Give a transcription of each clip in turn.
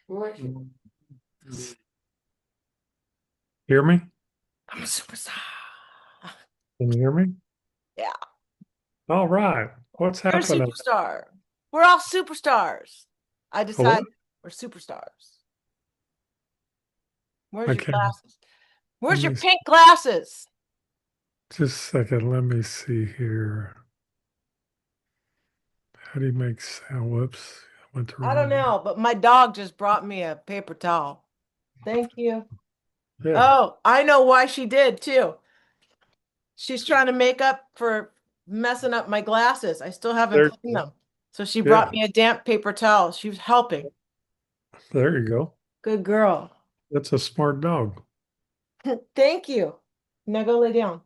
Mm. Hear me? I'm a superstar. Can you hear me? Yeah, All right. What's you're a happening? superstar. We're all superstars. I Hello? decided we're superstars. Where's your Okay. glasses? Let Where's your me pink glasses? just a second. Let me see here. How do you make sound? Whoops. I went the I don't wrong. know, but my dog just brought me a paper towel. Thank you. Yeah. Oh, I know why she did too. She's trying to make up for messing up my glasses. I still haven't There. cleaned them. So she brought Yeah. me a damp paper towel. She was helping. There you go. Good girl. That's a smart dog. Thank you. Now go lay down.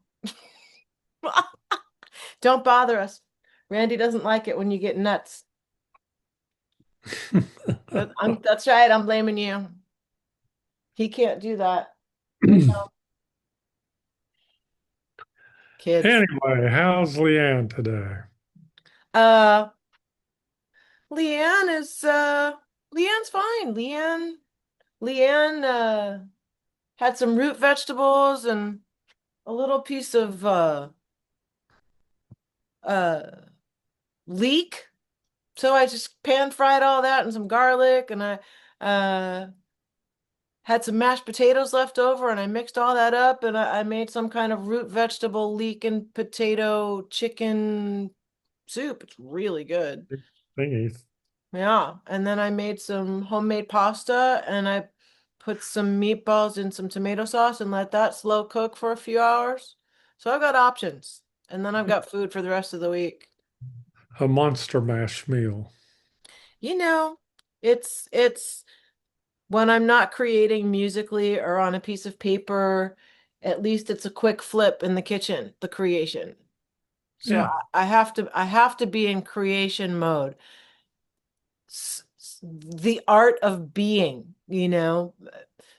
Don't bother us. Randy doesn't like it when you get nuts. That's right. I'm blaming you. He can't do that. We know kids. Anyway, how's Leanne today? Uh, Leanne is Leanne's fine. Leanne had some root vegetables and a little piece of uh leek. So I just pan fried all that and some garlic and I uh had some mashed potatoes left over and I mixed all that up and I made some kind of root vegetable leek and potato chicken soup. It's really good. Thingies. Yeah. And then I made some homemade pasta and I put some meatballs in some tomato sauce and let that slow cook for a few hours. So I've got options. And then I've got food for the rest of the week. A monster mash meal. You know, it's when I'm not creating musically or on a piece of paper, at least it's a quick flip in the kitchen, the creation. So Yeah. I have to be in creation mode. The art of being,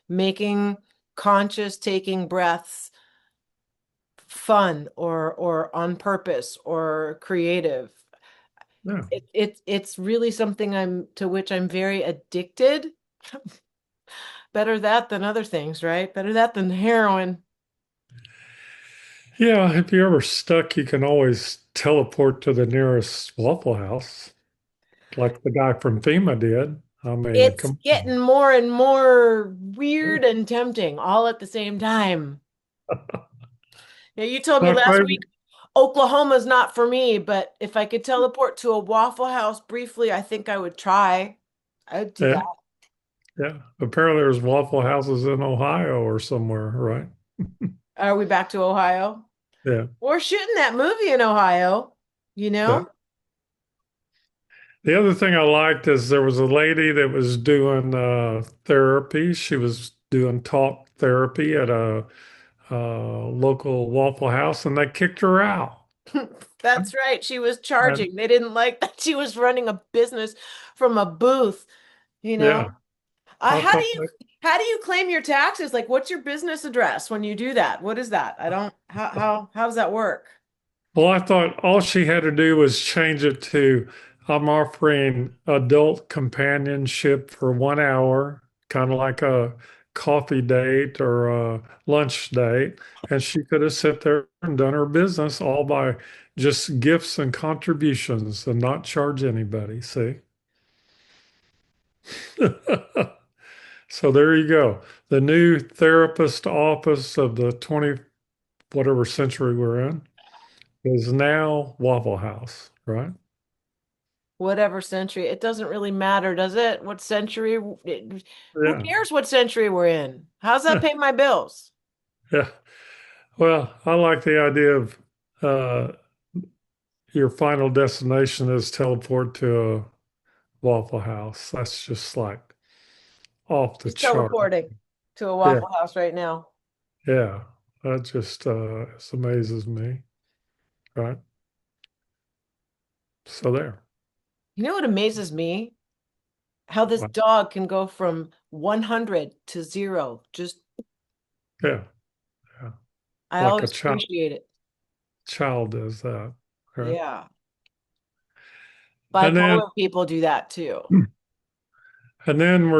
making conscious taking breaths fun or on purpose or creative. Yeah. It's really something I'm very addicted. Better that than other things, right? Better that than heroin. Yeah. If you're ever stuck, you can always teleport to the nearest Waffle House, like the guy from FEMA did. I mean, It's come getting more and more weird and tempting all at the same time. on. Yeah, you told me My last week favorite. Oklahoma's not for me, but if I could teleport to a Waffle House briefly, I think I would try. I would do that. Yeah. Yeah. Apparently, there's Waffle Houses in Ohio or somewhere, right? Are we back to Ohio? Yeah. We're shooting that movie in Ohio, you Yeah. know? The other thing I liked is there was a lady that was doing therapy. She was doing talk therapy at a local Waffle House, and they kicked her out. That's right. She was And charging. They didn't like that she was running a business from a booth, you know? yeah, I How do thought you that. how do you claim your taxes? Like, what's your business address when you do that? What is that? I don't how does that work? Well, I thought all she had to do was change it to I'm offering adult companionship for 1 hour, kind of like a coffee date or a lunch date. And she could have sat there and done her business all by just gifts and contributions and not charge anybody. See? So there you go. The new therapist office of the 20 whatever century we're in is now Waffle House, right? Whatever century. It doesn't really matter, does it? What century? Who Yeah. cares what century we're in? How's that pay my bills? Yeah. Well, I like the idea of uh, your final destination is teleport to a Waffle House. That's just like off the She's chart. teleporting to a Yeah. Waffle House right now. Yeah. That just amazes me. Right. So there. You know what amazes me? How this dog can go from 100 to 0. Just, Yeah. Yeah. I Like a always appreciate it. child does that. Right. Yeah. And then Bipolar people do that too. And then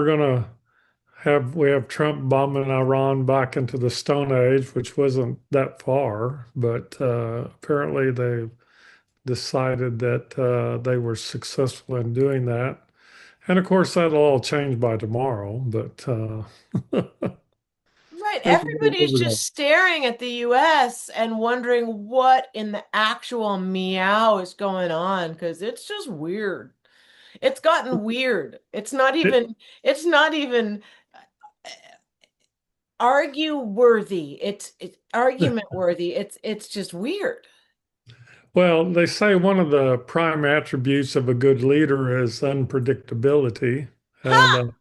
we have Trump bombing Iran back into the Stone Age, which wasn't that far, but apparently they decided that they were successful in doing that. And of course, that'll all change by tomorrow, but Right. everybody Everybody's never just knows. staring at the US and wondering what in the actual meow is going on because it's just weird. It's gotten weird. It, It's not even argue worthy. It's argument worthy. It's just weird. well, they say one of the prime attributes of a good leader is unpredictability, and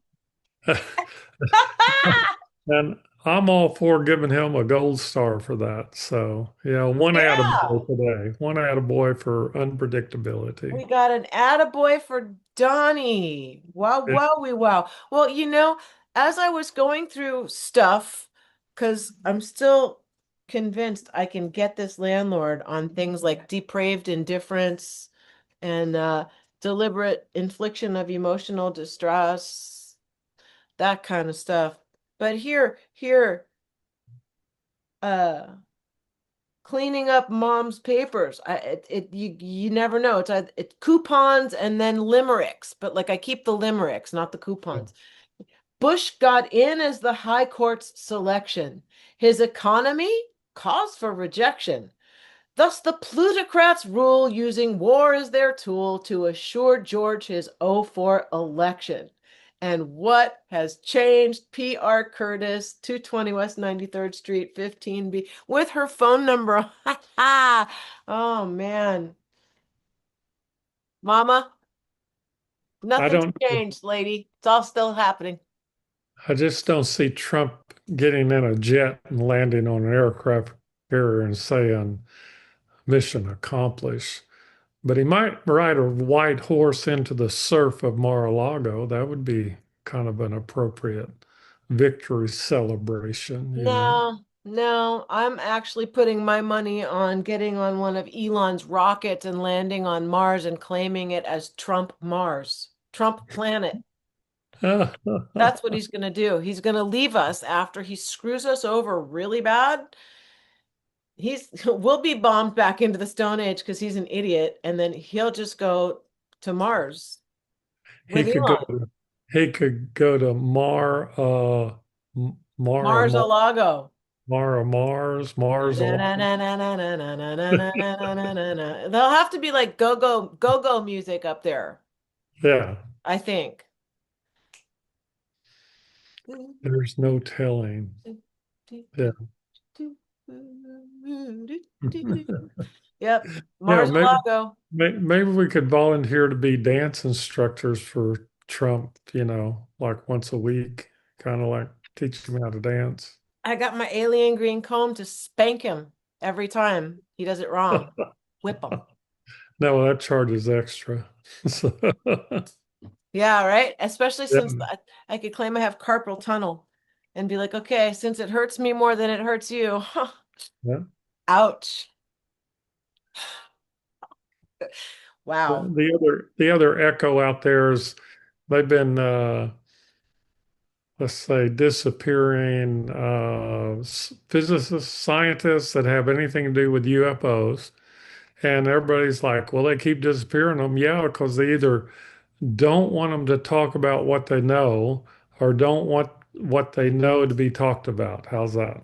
Ha! and I'm all for giving him a gold star for that. So, yeah, one Yeah. attaboy today, one attaboy for unpredictability. We got an attaboy for Donnie. Wow, wow, we wow. Well, as I was going through stuff, because I'm still convinced I can get this landlord on things like depraved indifference and deliberate infliction of emotional distress, that kind of stuff. But uh, cleaning up mom's papers. You never know. It's coupons and then limericks, but like I keep the limericks, not the coupons. Bush got in as the high court's selection. His economy calls for rejection. Thus, the plutocrats rule using war as their tool to assure George his '04 election. And what has changed? P.R. Curtis, 220 West 93rd Street, 15B, with her phone number. Oh, man. Mama, I nothing's don't, changed, lady. It's all still happening. I just don't see Trump getting in a jet and landing on an aircraft carrier and saying mission accomplished. But he might ride a white horse into the surf of Mar-a-Lago. That would be kind of an appropriate victory celebration, you know. No, no, I'm actually putting my money on getting on one of Elon's rockets and landing on Mars and claiming it as Trump Mars, Trump planet. That's what he's going to do. He's going to leave us after he screws us over really bad. We'll be bombed back into the Stone Age because he's an idiot, and then he'll just go to Mars He with could go Elon. to he could go to Mars a Lago. Mars a lot. They'll have to be like go-go music up there, Yeah, I think. there's no telling. Yeah. Yep, Yeah, Mars a maybe Lago. maybe we could volunteer to be dance instructors for Trump, like once a week, kind of like teach him how to dance. I got my alien green comb to spank him every time he does it wrong. Whip him. No, that charges extra. So, Yeah, right. Especially yeah, since I could claim I have carpal tunnel and be like, okay, since it hurts me more than it hurts you. yeah. Ouch. Wow. The other echo out there is they've been let's say disappearing physicists, scientists that have anything to do with UFOs. And everybody's like, well, they keep disappearing them. Yeah, because they either don't want them to talk about what they know or don't want what they know to be talked about. How's that?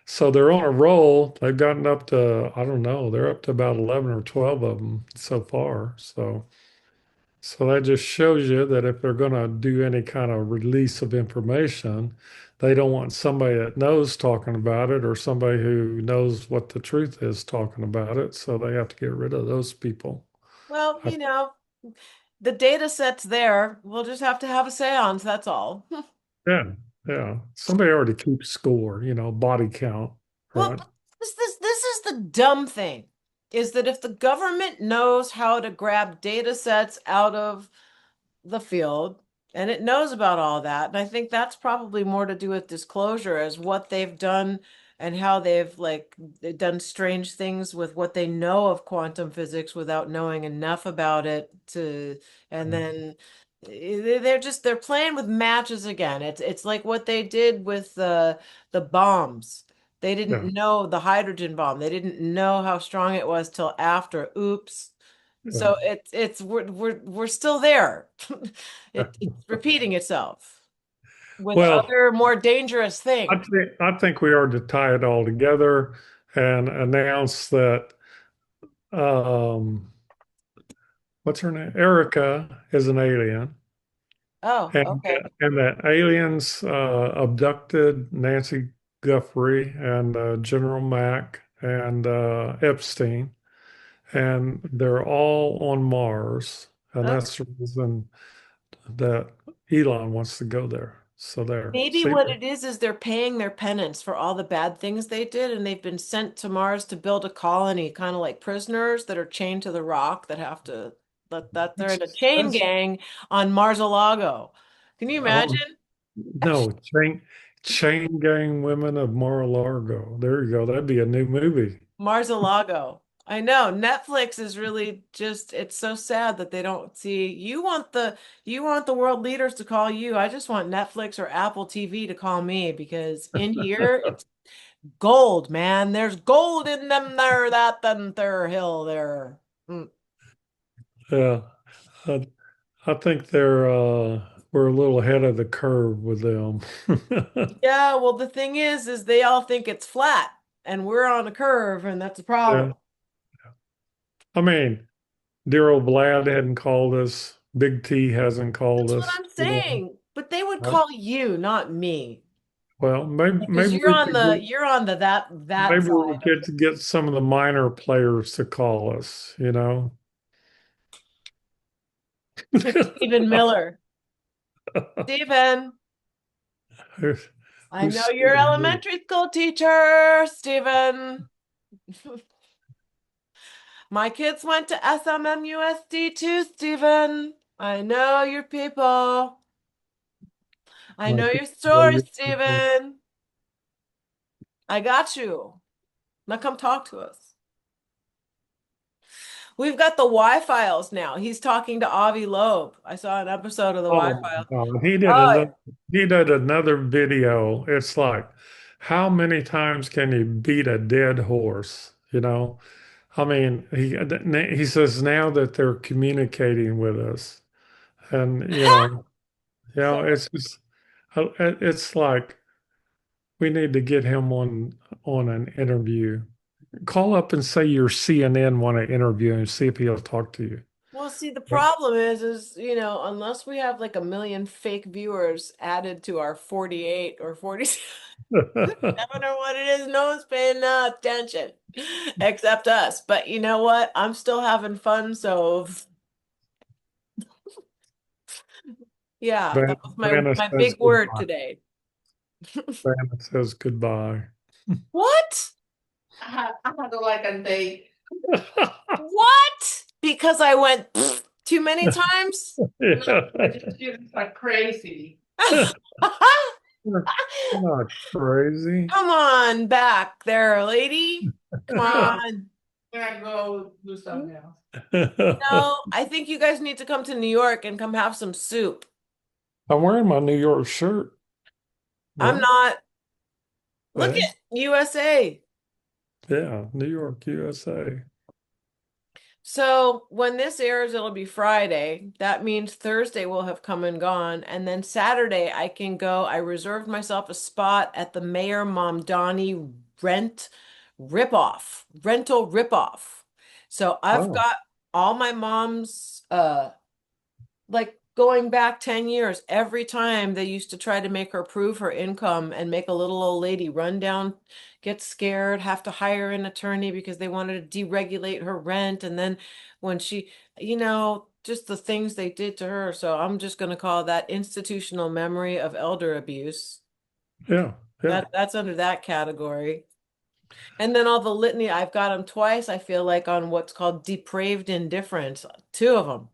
So they're on a roll. They've gotten up to, I don't know, they're up to about 11 or 12 of them so far. So that just shows you that if they're going to do any kind of release of information, they don't want somebody that knows talking about it or somebody who knows what the truth is talking about it. So they have to get rid of those people. Well, I, the data set's there. We'll just have to have a seance, that's all. yeah, yeah. Somebody already keeps score, body count, Well, right? this is the dumb thing, is that if the government knows how to grab data sets out of the field and it knows about all that, and I think that's probably more to do with disclosure as what they've done and how they've done strange things with what they know of quantum physics without knowing enough about it to, and then they're playing with matches again. It's like what they did with the bombs. They Yeah. didn't know the hydrogen bomb. They didn't know how strong it was till after. Oops. Yeah. So it's we're still there. It's repeating itself with Well, other more dangerous things. I think we are to tie it all together and announce that um, what's her name? Erica is an alien, Oh, and okay. and that aliens abducted Nancy Guthrie and General Mack and Epstein, and they're all on Mars, and Oh, that's the reason that Elon wants to go there. So there, maybe see, what it is they're paying their penance for all the bad things they did, and they've been sent to Mars to build a colony, kind of like prisoners that are chained to the rock that have to that they're in a chain that's gang on Mars-a-Lago. Can you oh imagine? no, chain gang women of Mar-a-Lago. There you go. That'd be a new movie. Mars-a-Lago. I know. Netflix is really just it's so sad that they don't see you want the world leaders to call you. I just want Netflix or Apple TV to call me because in here it's gold, man. There's gold in them there, them there hill there. Mm. Yeah, I, I think we're a little ahead of the curve with them. Yeah, well the thing is they all think it's flat and we're on a curve and that's a problem. Yeah. I mean, dear old Vlad hadn't called us. Big T hasn't called That's what us. I'm saying. But they would Right? call you, not me. Well, maybe Because maybe we could get you're on the that maybe we side of get to get some of the minor players to call us. Stephen Miller. Stephen, Who's, I who's know you're elementary school teacher, Stephen. My kids went to SMMUSD too, Stephen. I know your people. I my know your story, people? Stephen. I got you. Now come talk to us. We've got the Y-Files now. He's talking to Avi Loeb. I saw an episode of the Oh my Y-File. God. Oh, He did another video. It's like, how many times can you beat a dead horse? I mean, he says now that they're communicating with us. And it's just it's like we need to get him on an interview. Call up and say your CNN want to interview and see if he'll talk to you. well, see, the problem unless we have like a million fake viewers added to our 48 or 47, I don't know what it is, no one's paying no attention except us. But you know what? I'm still having fun, so yeah, that was Vanna my says big word goodbye. today. Vanna says goodbye. What? I had to like a date. What? Because I went too many times? No, Yeah. you're just like crazy. You're not crazy. Come on back there, lady. Come No, on. I gotta go do something else. No, I think you guys need to come to New York and come have some soup. I'm wearing my New York shirt. I'm Right? not. Look Yeah. at USA. Yeah. New York, USA. So when this airs, it'll be Friday. That means Thursday will have come and gone. And then Saturday, I can go. I reserved myself a spot at the Mayor Mamdani rental ripoff. So I've Oh, got all my mom's like going back 10 years, every time they used to try to make her prove her income and make a little old lady run down, get scared, have to hire an attorney because they wanted to deregulate her rent. And then when just the things they did to her. So I'm just going to call that institutional memory of elder abuse. yeah. Yeah. That's under that category. And then all the litany, I've got them twice, I feel like, on what's called depraved indifference, two of them.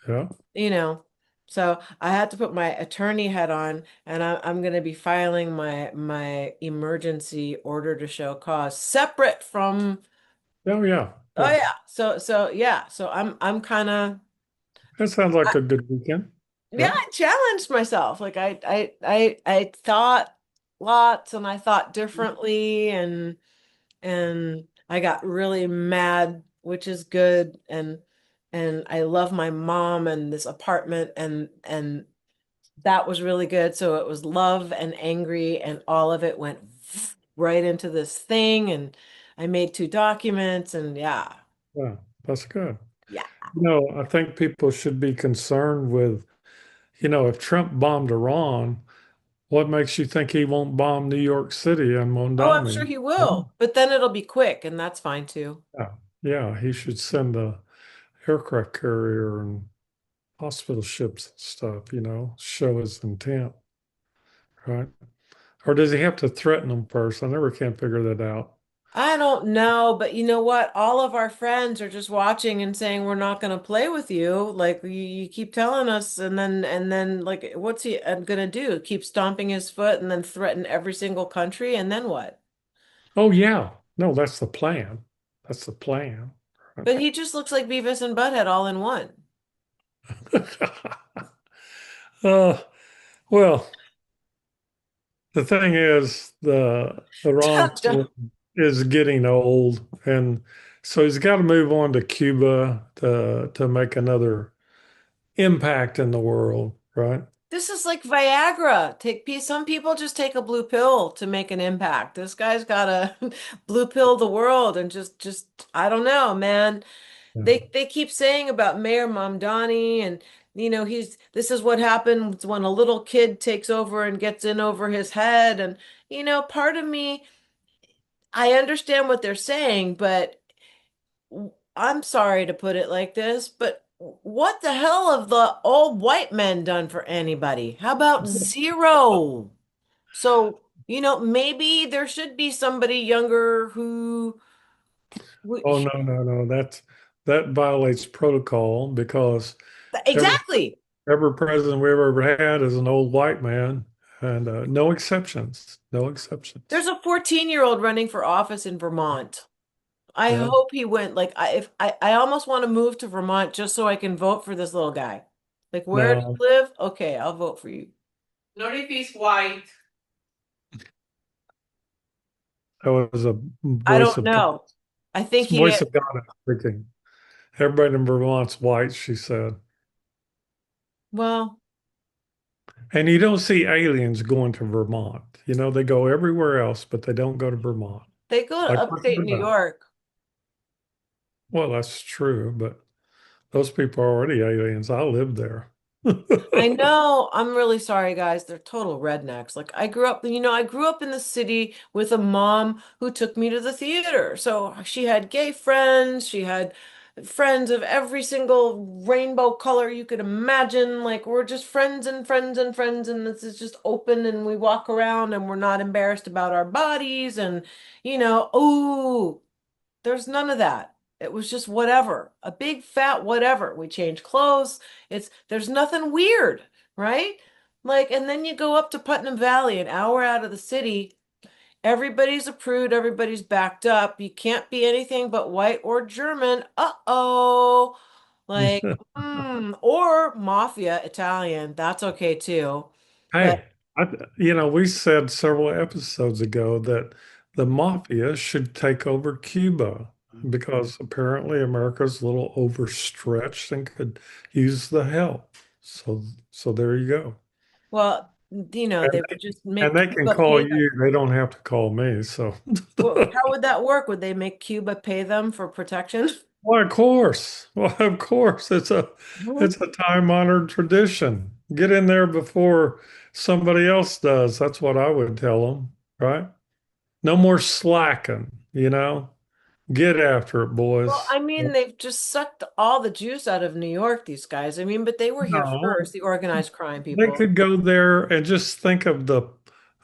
Yeah. you know. So I had to put my attorney hat on, and I'm going to be filing my emergency order to show cause separate from. Oh, yeah. Oh Yeah. yeah, so yeah, so I'm kind of That sounds like a good weekend. Yeah, right? I challenged myself. Like I thought lots and I thought differently and I got really mad, which is good. And I love my mom and this apartment and that was really good. So it was love and angry and all of it went right into this thing and I made two documents and yeah. Yeah, that's good. Yeah. I think people should be concerned with, if Trump bombed Iran, what makes you think he won't bomb New York City and Oh, I'm sure Mondami? he Yeah, will, but then it'll be quick and that's fine too. yeah, he should send a aircraft carrier and hospital ships and stuff, show his intent, right? Or does he have to threaten them first? I never can figure that out. I don't know, but you know what? All of our friends are just watching and saying we're not going to play with you. Like you keep telling us, and then like what's he going to do? Keep stomping his foot and then threaten every single country, and then what? Oh, yeah. No, that's the plan. That's the plan. But he just looks like Beavis and Butthead all in one. uh, well, the thing is, the Iran is getting old, and so he's got to move on to Cuba to make another impact in the world, right? This is like Viagra. Some people just take a blue pill to make an impact. This guy's got a blue pill the world and just I don't know, man. Yeah. They keep saying about Mayor Mamdani and he's this is what happens when a little kid takes over and gets in over his head and part of me I understand what they're saying but I'm sorry to put it like this but what the hell have the old white men done for anybody? How about zero? So, maybe there should be somebody younger who Oh, no, no, no. That violates protocol because every exactly. every president we've ever had is an old white man, and no exceptions. No There's exceptions. a 14-year-old running for office in Vermont. I Yeah. hope he went. Like, I almost want to move to Vermont just so I can vote for this little guy. Like, where do No, you live? Okay, I'll vote for you. Not if he's white. that was a I voice don't of know. I think he voice may. of God speaking. Everybody in Vermont's white, she said. Well, And you don't see aliens going to Vermont. They go everywhere else, but they don't go to Vermont. they go to Like we're upstate talking New about. York. Well, that's true, but those people are already aliens. I lived there. I know. I'm really sorry, guys. They're total rednecks. Like I grew up in the city with a mom who took me to the theater. So she had gay friends. She had friends of every single rainbow color you could imagine. Like we're just friends and friends and friends, and this is just open, and we walk around, and we're not embarrassed about our bodies, and oh. There's none of that. It was just whatever, a big fat whatever. We change clothes. There's nothing weird, right? Like, and then you go up to Putnam Valley, an hour out of the city. Everybody's a prude, everybody's backed up. You can't be anything but white or German. Uh-oh. Like, or mafia Italian. That's okay too. But Hey, we said several episodes ago that the mafia should take over Cuba because apparently America's a little overstretched and could use the help. So, so there you go. well, And they would just and make they can Cuba call pay them. you. They don't have to call me. So, Well, how would that work? Would they make Cuba pay them for protection? well, of course. Well, of course. Mhm. It's a time-honored tradition. Get in there before somebody else does. That's what I would tell them, right? No more slacking, Get after it, Well, boys. I mean, they've just sucked all the juice out of New York, these guys. I mean, but they were here No, first, the organized crime they people. could go there and just think of the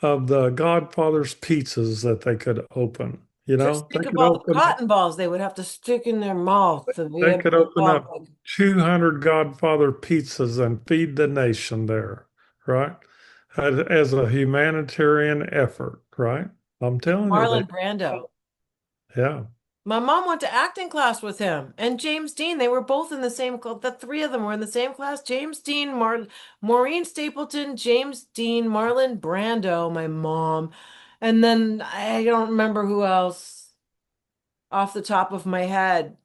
Godfather's pizzas that they could open. Just They think of could all the open cotton balls they would have to stick in their mouth to be they able could to open talk up like 200 Godfather pizzas and feed the nation there, right? As a humanitarian effort, right? I'm telling you, Marlon Brando. yeah. My mom went to acting class with him and James Dean. They were both in the same class. The three of them were in the same class. James Dean, Maureen Stapleton, James Dean, Marlon Brando, my mom. And then I don't remember who else off the top of my head.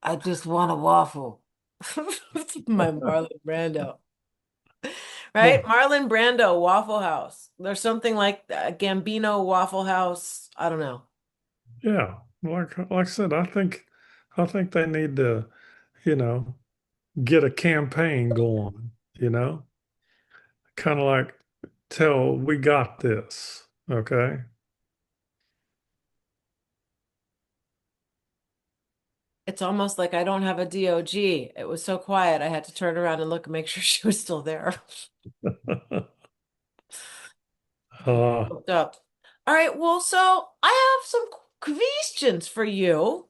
I just want a waffle. My Marlon Brando. Right? Well, Marlon Brando, Waffle House. There's something like Gambino Waffle House. I don't know. yeah, like I said, I think they need to, you know, get a campaign going, kind of like tell we got this, okay? It's almost like I don't have a DOG. It was so quiet. I had to turn around and look and make sure she was still there. Uh, Looked up. All right. Well, so I have some questions for you,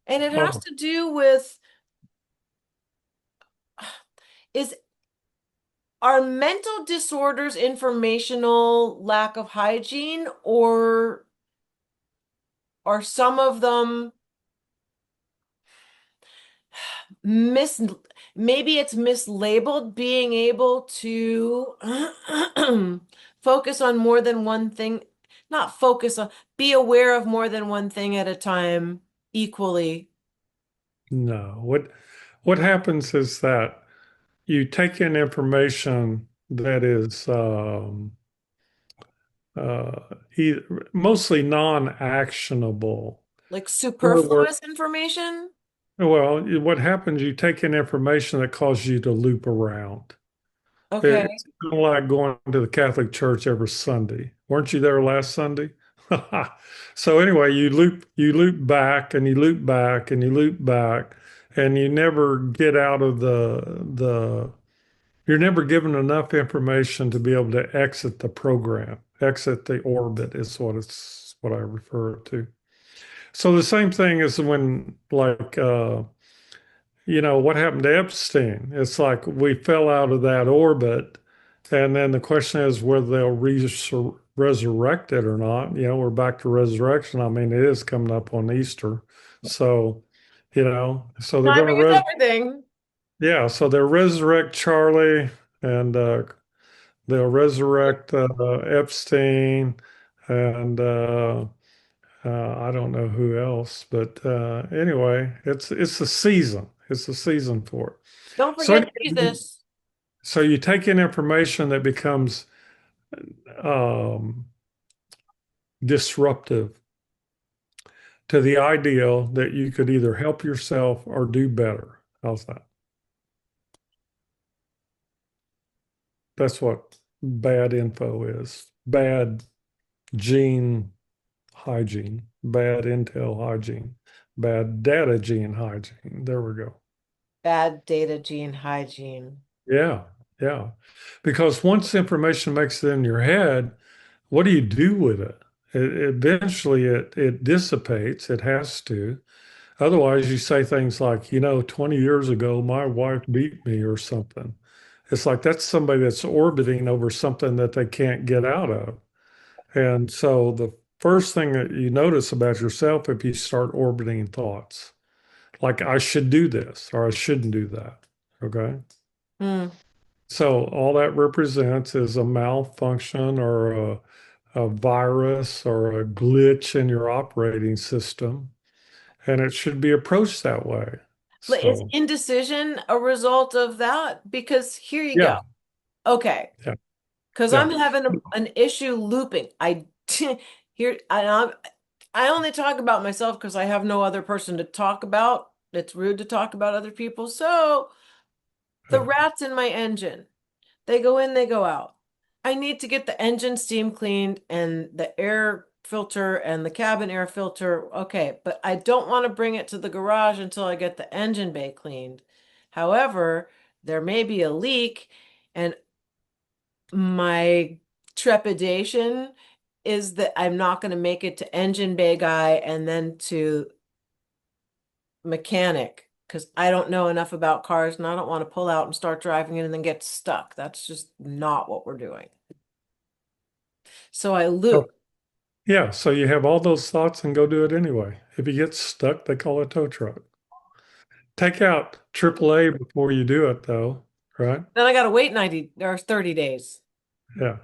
and it has oh, to do with is are mental disorders informational lack of hygiene, or are some of them mis maybe it's mislabeled being able to focus on more than one thing, not focus on, be aware of more than one thing at a time equally. no. What happens is that you take in information that is uh, mostly non-actionable. Like In other words, superfluous information? well, what happens, you take in information that causes you to loop around. Okay. It's kind of like going to the Catholic Church every Sunday. Weren't you there last Sunday? So anyway, you loop back and you loop back and you loop back, and you never get out of the you're never given enough information to be able to exit the program. Exit the orbit is what I refer to. So the same thing is when like what happened to Epstein? It's like we fell out of that orbit. And then the question is whether they'll resurrect it or not. We're back to resurrection. I mean, it is coming up on Easter. So, so they're going to Timing is everything. yeah, so they'll resurrect Charlie and they'll resurrect Epstein and I don't know who else, but anyway, it's a season. It's a season for it. Don't So forget anyway, Jesus. so you take in information that becomes um, disruptive to the ideal that you could either help yourself or do better. How's that? That's what bad info is. Bad gene hygiene, bad intel hygiene, bad data gene hygiene. There we go. Bad data gene hygiene. Yeah, yeah. Because once information makes it in your head, what do you do with it? Eventually, it dissipates. It has to. Otherwise, you say things like, 20 years ago, my wife beat me or something. It's like that's somebody that's orbiting over something that they can't get out of. And so the first thing that you notice about yourself if you start orbiting thoughts, like I should do this or I shouldn't do that. Okay. Hmm. So all that represents is a malfunction or a virus or a glitch in your operating system, and it should be approached that way. But is So indecision a result of that? Because here you go. yeah, Okay. yeah, Because yeah. I'm having an issue looping. Here I only talk about myself because I have no other person to talk about. It's rude to talk about other people. So the Yeah. rats in my engine, they go in, they go out. I need to get the engine steam cleaned and the air filter and the cabin air filter. Okay, but I don't want to bring it to the garage until I get the engine bay cleaned. However, there may be a leak, and my trepidation is that I'm not going to make it to engine bay guy and then to mechanic because I don't know enough about cars and I don't want to pull out and start driving it and then get stuck. That's just not what we're doing. So I Oh, loop. Yeah, so you have all those thoughts and go do it anyway. If you get stuck, they call a tow truck. Take out AAA before you do it, though, right? Then I gotta wait 90 or 30 days. Yeah,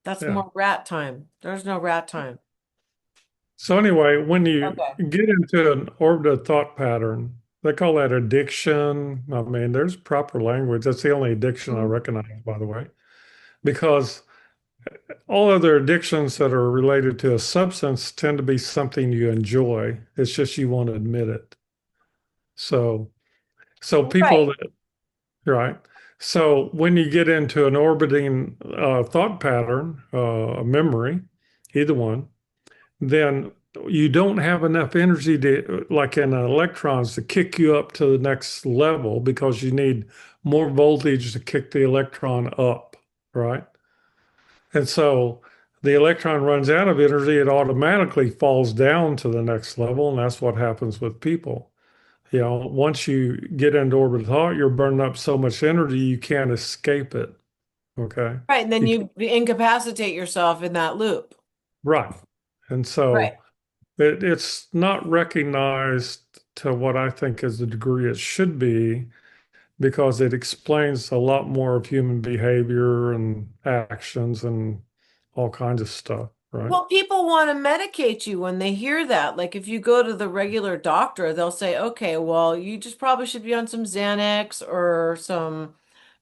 That's yeah. more rat time. There's no rat time. So anyway, when you Okay. get into an orbited thought pattern, they call that addiction. I mean, there's proper language. That's the only addiction I Mhm. recognize, by the way, because all other addictions that are related to a substance tend to be something you enjoy. It's just you won't admit it. So, so people Right. that, right? So when you get into an orbiting thought pattern, a memory, either one, then you don't have enough energy to, like in electrons, to kick you up to the next level because you need more voltage to kick the electron up, right? And so the electron runs out of energy, it automatically falls down to the next level, and that's what happens with people. You know, once you get into orbital thought, you're burning up so much energy you can't escape it. Okay. Right. And then You you incapacitate yourself in that loop. right. And Right. so it's not recognized to what I think is the degree it should be because it explains a lot more of human behavior and actions and all kinds of stuff, right? Well, people want to medicate you when they hear that. Like if you go to the regular doctor, they'll say, okay, well, you just probably should be on some Xanax or some,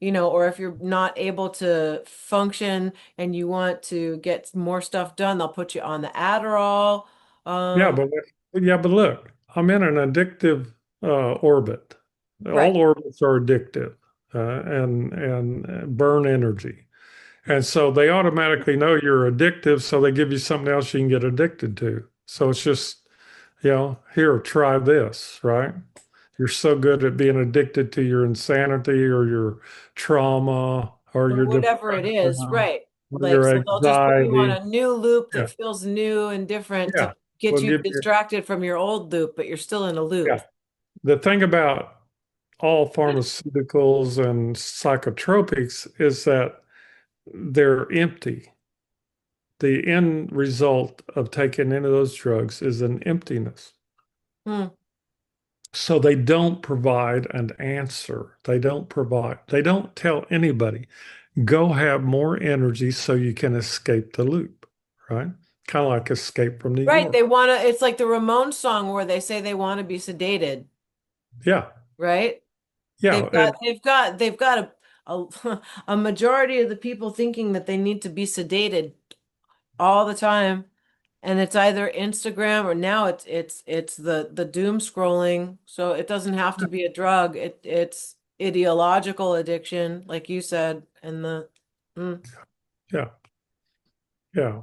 or if you're not able to function and you want to get more stuff done, they'll put you on the Adderall. Yeah, Um, but look, I'm in an addictive orbit. right. All orbits are addictive and burn energy. And so they automatically know you're addictive, so they give you something else you can get addicted to. So it's just, here, try this, right? You're so good at being addicted to your insanity or your trauma or Or your whatever it is, depression right. or Like, your so they'll just put you on anxiety. a new loop Yeah, that feels new and different to yeah. get We'll you give you, distracted from your old loop, but you're still in a loop. yeah. The thing about all pharmaceuticals and psychotropics is that they're empty. The end result of taking any of those drugs is an emptiness. Hmm. So they don't provide an answer. They don't tell anybody, go have more energy so you can escape the loop, right? Kind of like Escape from New Right. They York. want to, it's like the Ramones song where they say they want to be sedated, Yeah, right? yeah. They've got a majority of the people thinking that they need to be sedated all the time. And it's either Instagram or now it's the doom scrolling. So it doesn't have to be a drug. It's ideological addiction, like you said, and mm. Yeah, yeah.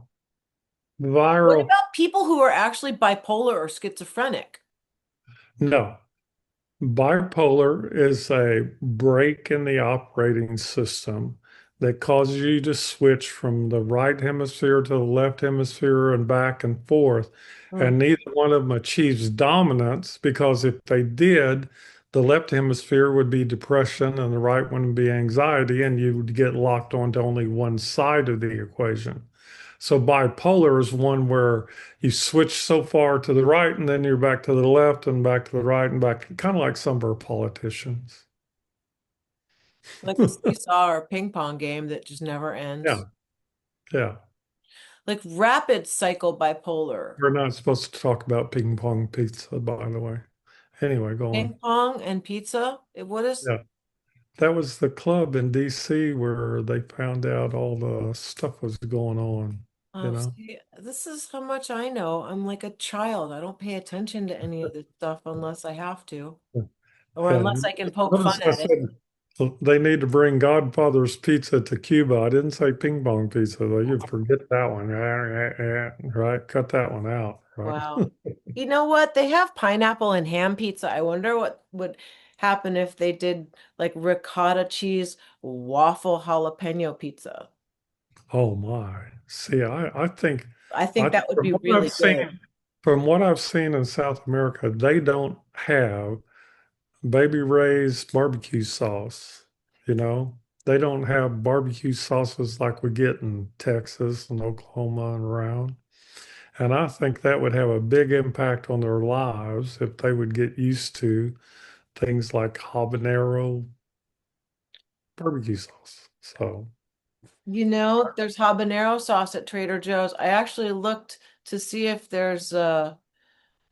What Viral, about people who are actually bipolar or schizophrenic? no. Bipolar is a break in the operating system that causes you to switch from the right hemisphere to the left hemisphere and back and forth. Mm. And neither one of them achieves dominance because if they did, the left hemisphere would be depression and the right one would be anxiety, and you would get locked onto only one side of the equation. So bipolar is one where you switch so far to the right and then you're back to the left and back to the right and back, kind of like some of our politicians. Like a seesaw or ping pong game that just never ends. Yeah, yeah. Like rapid cycle bipolar. We're not supposed to talk about ping pong pizza, by the way. Anyway, go on. Ping pong and pizza? What is? Yeah. That was the club in DC where they found out all the stuff was going on, you Oh, know? see, this is how much I know. I'm like a child. I don't pay attention to any of this stuff unless I have to, or Yeah. unless I can poke fun Notice I at it. said they need to bring Godfather's pizza to Cuba. I didn't say ping pong pizza, though. You forget that one. Right? Cut that one out, right? Wow. You know what? They have pineapple and ham pizza. I wonder what would happen if they did like ricotta cheese waffle jalapeno pizza. Oh my. See, I I think that would from be what really I've good. seen from what I've seen in South America, they don't have baby Ray's barbecue sauce. You know, they don't have barbecue sauces like we get in Texas and Oklahoma and around. And I think that would have a big impact on their lives if they would get used to things like habanero barbecue sauce. So, You know, there's habanero sauce at Trader Joe's. I actually looked to see if there's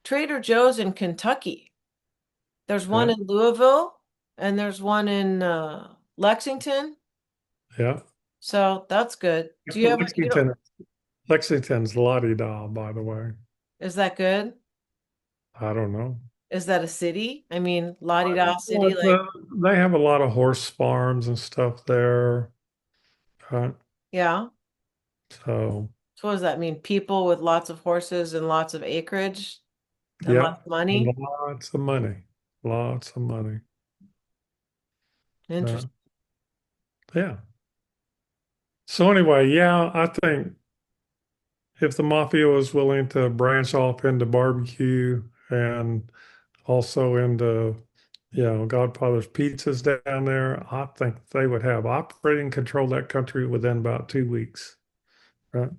Trader Joe's in Kentucky. There's one yeah, in Louisville and there's one in Lexington. yeah. So that's good. Do you have you don't Lexington, Lexington's la-di-da, by the way. is that good? I don't know. Is that a city? I mean, La-di-da city, Well, like, they have a lot of horse farms and stuff there. Right? yeah. So, So what does that mean? People with lots of horses and lots of acreage and yeah, lots of money? lots of money. Lots of money. Uh, Interesting. yeah. So anyway, yeah, I think if the mafia was willing to branch off into barbecue and also into, Godfather's Pizzas down there, I think they would have operating control of that country within about 2 weeks. Right?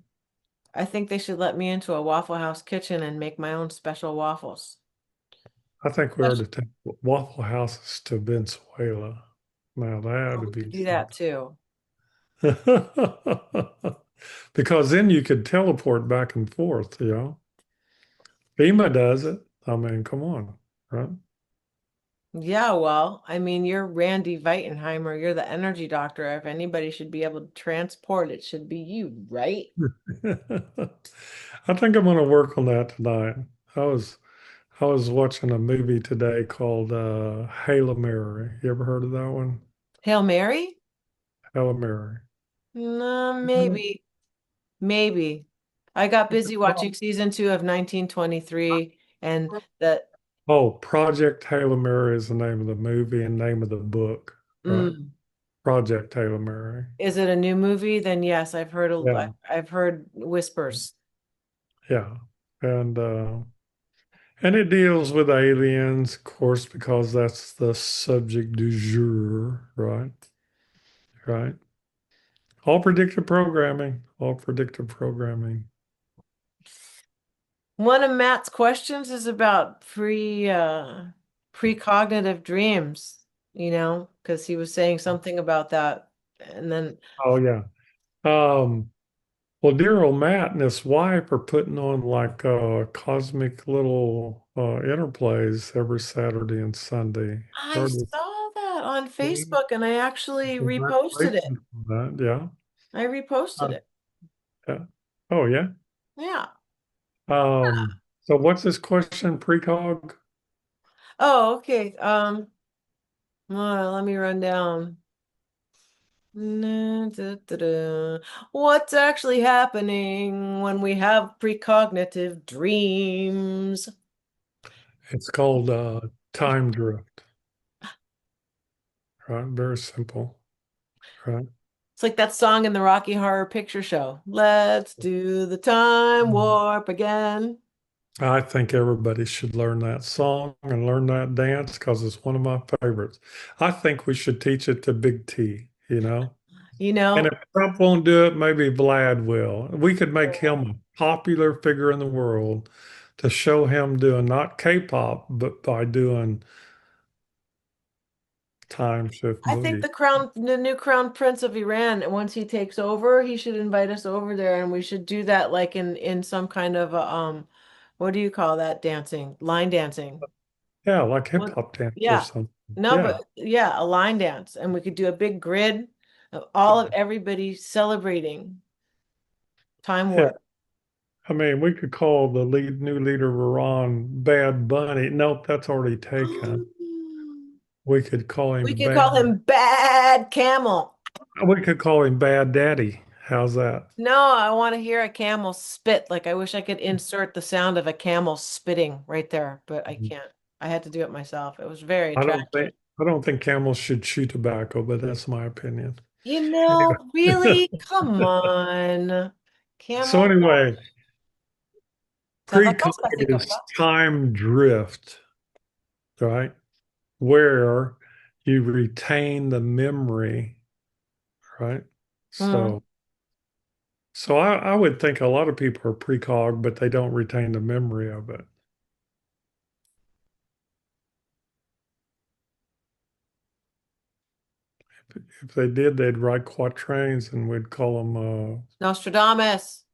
I think they should let me into a Waffle House kitchen and make my own special waffles. I think we ought That's- to take Waffle Houses to Venezuela. Now that oh, would we could be do that too. something. Because then you could teleport back and forth, FEMA does it. I mean, come on, right? Yeah, well, I mean, you're Randy Weitenheimer. You're the energy doctor. If anybody should be able to transport, it should be you, right? I think I'm going to work on that tonight. I was I was watching a movie today called Hail Mary. You ever heard of that one? Hail Mary? Hail Mary. No, maybe. Maybe. I got busy watching Well, season 2 of 1923 and that oh, Project Hail Mary is the name of the movie and name of the book, right? mm, Project Hail Mary. is it a new movie? Then yes, Yeah, I've heard whispers. yeah. And and it deals with aliens, of course, because that's the subject du jour, right? Right. All predictive programming. All predictive programming. One of Matt's questions is about precognitive dreams, because he was saying something about that. And then Oh yeah. Um, well, dear old Matt and his wife are putting on like cosmic little interplays every Saturday and Sunday. I Heard saw that on it. Facebook and I actually reposted it. Congratulations on that. Yeah. I reposted Uh, it. yeah. Oh yeah. Yeah. So what's this question? Precog? Oh, okay. Let me run down. What's actually happening when we have precognitive dreams? It's called time drift. Right. Very simple. Right. It's like that song in the Rocky Horror Picture Show. Let's do the time warp again. I think everybody should learn that song and learn that dance because it's one of my favorites. I think we should teach it to Big T. You And know, if Trump won't do it, maybe Vlad will. We could make him a popular figure in the world to show him doing not K-pop, but by doing time shift I think boogie. the new crown prince of Iran, once he takes over, he should invite us over there and we should do that like in some kind of what do you call that dancing? Line dancing. Yeah, like hip What? hop dance or Yeah. something. No, Yeah. but yeah, a line dance. And we could do a big grid of all of everybody celebrating time Yeah. warp. I mean, we could call the new leader of Iran Bad Bunny. Nope, that's already taken. We could call We him could call Bad. him Bad Camel. We could call him Bad Daddy. How's that? No, I want to hear a camel spit. Like I wish I could insert the sound of a camel spitting right there, but I can't. I had to do it myself. It was very I don't attractive. think I don't think camels should chew tobacco, but that's my opinion. Really? Come on. So Camel. anyway, Ça va pas, precog ça c'est comme is ça. time drift, right? Where you retain the memory, right? Hmm. So So I would think a lot of people are precog, but they don't retain the memory of it. If they did, they'd write quatrains and we'd call them, Nostradamus.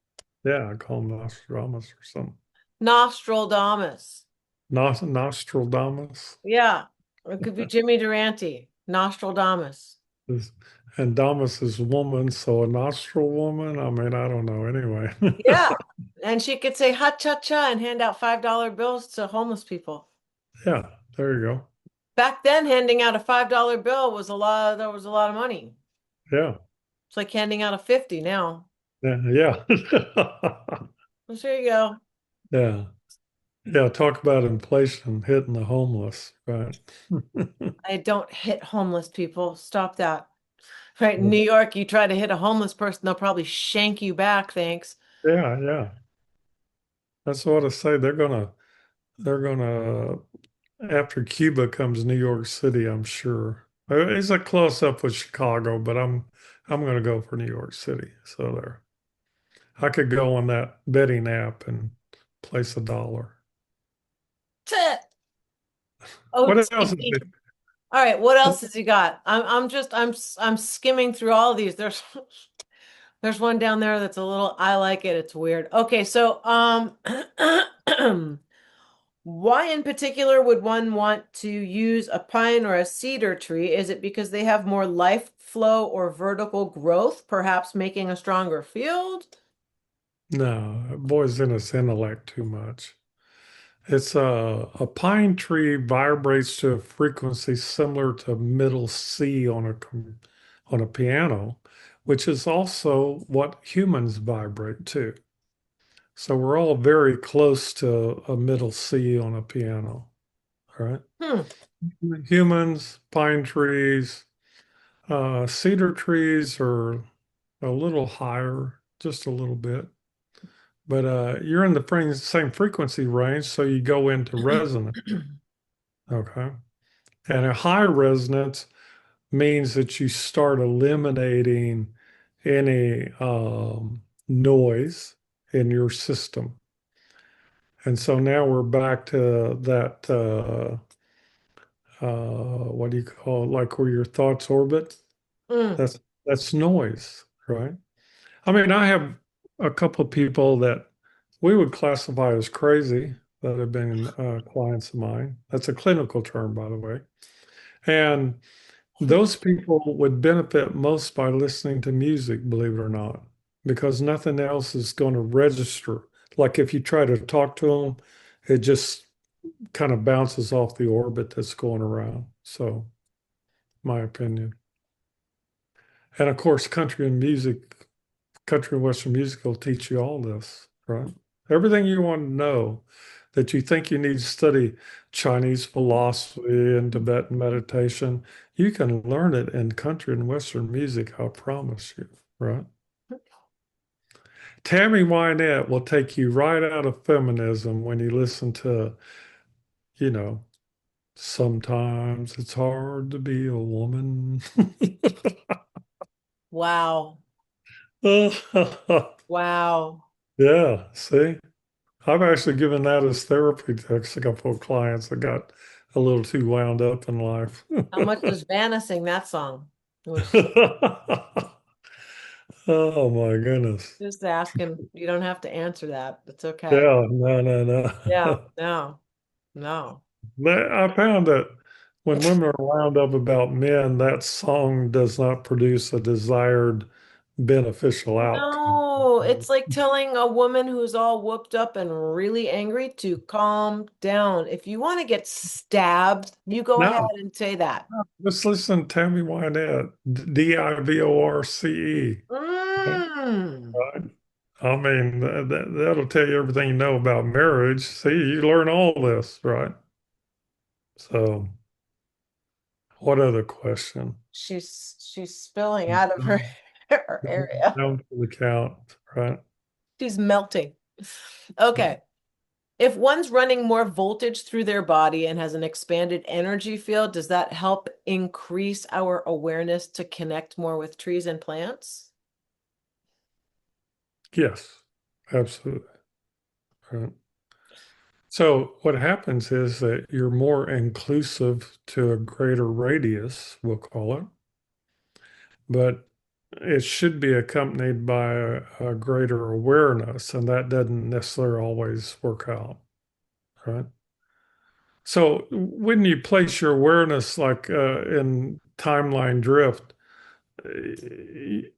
yeah, I'd call them Nostradamus or something. Nostradamus. Nostradamus. Yeah. It could be Jimmy Durante. Nostradamus. Is- And Damas is woman, so a nostril woman. I mean, I don't know. Anyway, Yeah. And she could say ha cha cha and hand out $5 bills to homeless people. yeah, there you go. Back then, handing out a $5 bill was there was a lot of money. Yeah, It's like handing out a 50 now. yeah, yeah, So there you go. yeah, yeah. Talk about inflation hitting the homeless, right? I don't hit homeless people. Stop that. Right in New York, you try to hit a homeless person, they'll probably shank you back, thanks. Yeah, yeah. That's what I say. They're gonna. After Cuba comes New York City, I'm sure. It's a close up with Chicago, but I'm gonna go for New York City. So there. I could go on that betting app and place $1. Tch. What else is OTP. it? All right, what else has he got? I'm skimming through all of these. There's one down there that's a little, I like it. It's weird. Okay, so why in particular would one want to use a pine or a cedar tree? Is it because they have more life flow or vertical growth, perhaps making a stronger field? No, it boys in its intellect too much. It's a pine tree vibrates to a frequency similar to middle C on a piano, which is also what humans vibrate to. So we're all very close to a middle C on a piano, right? Hmm. Humans, pine trees, cedar trees are a little higher, just a little bit. But you're in the same frequency range, so you go into resonance. Okay. And a high resonance means that you start eliminating any noise in your system. And so now we're back to that, what do you call it? Like where your thoughts orbit. Mm. That's noise, right? I mean, I have a couple of people that we would classify as crazy that have been clients of mine. That's a clinical term, by the way. And those people would benefit most by listening to music, believe it or not, because nothing else is going to register. Like if you try to talk to them, it just kind of bounces off the orbit that's going around. So, my opinion. And of course, country and Western music will teach you all this, right? Everything you want to know that you think you need to study Chinese philosophy and Tibetan meditation, you can learn it in country and Western music, I promise you, right? Tammy Wynette will take you right out of feminism when you listen to, you know, sometimes it's hard to be a woman. Wow. Wow. Yeah, see? I've actually given that as therapy to a couple of clients that got a little too wound up in life. How much does Vanna sing that song? Was Oh my goodness. just asking. You don't have to answer that. It's okay. Yeah, no, no, Yeah, no. no, no. I found that when women are wound up about men, that song does not produce a desired beneficial outcome. No, it's like telling a woman who's all whooped up and really angry to calm down. If you want to get stabbed, you go ahead No, and say that. just listen to Tammy Wynette, Divorce. Mm. Right? I mean, that'll tell you everything you know about marriage. See, you learn all this, right? So, what other question? She's spilling out of her, her area. Down to the count, right? She's melting. Okay. If one's running more voltage through their body and has an expanded energy field, does that help increase our awareness to connect more with trees and plants? Yes, absolutely. Right. So what happens is that you're more inclusive to a greater radius, we'll call it, but it should be accompanied by a greater awareness, and that doesn't necessarily always work out, right? So when you place your awareness like in timeline drift, the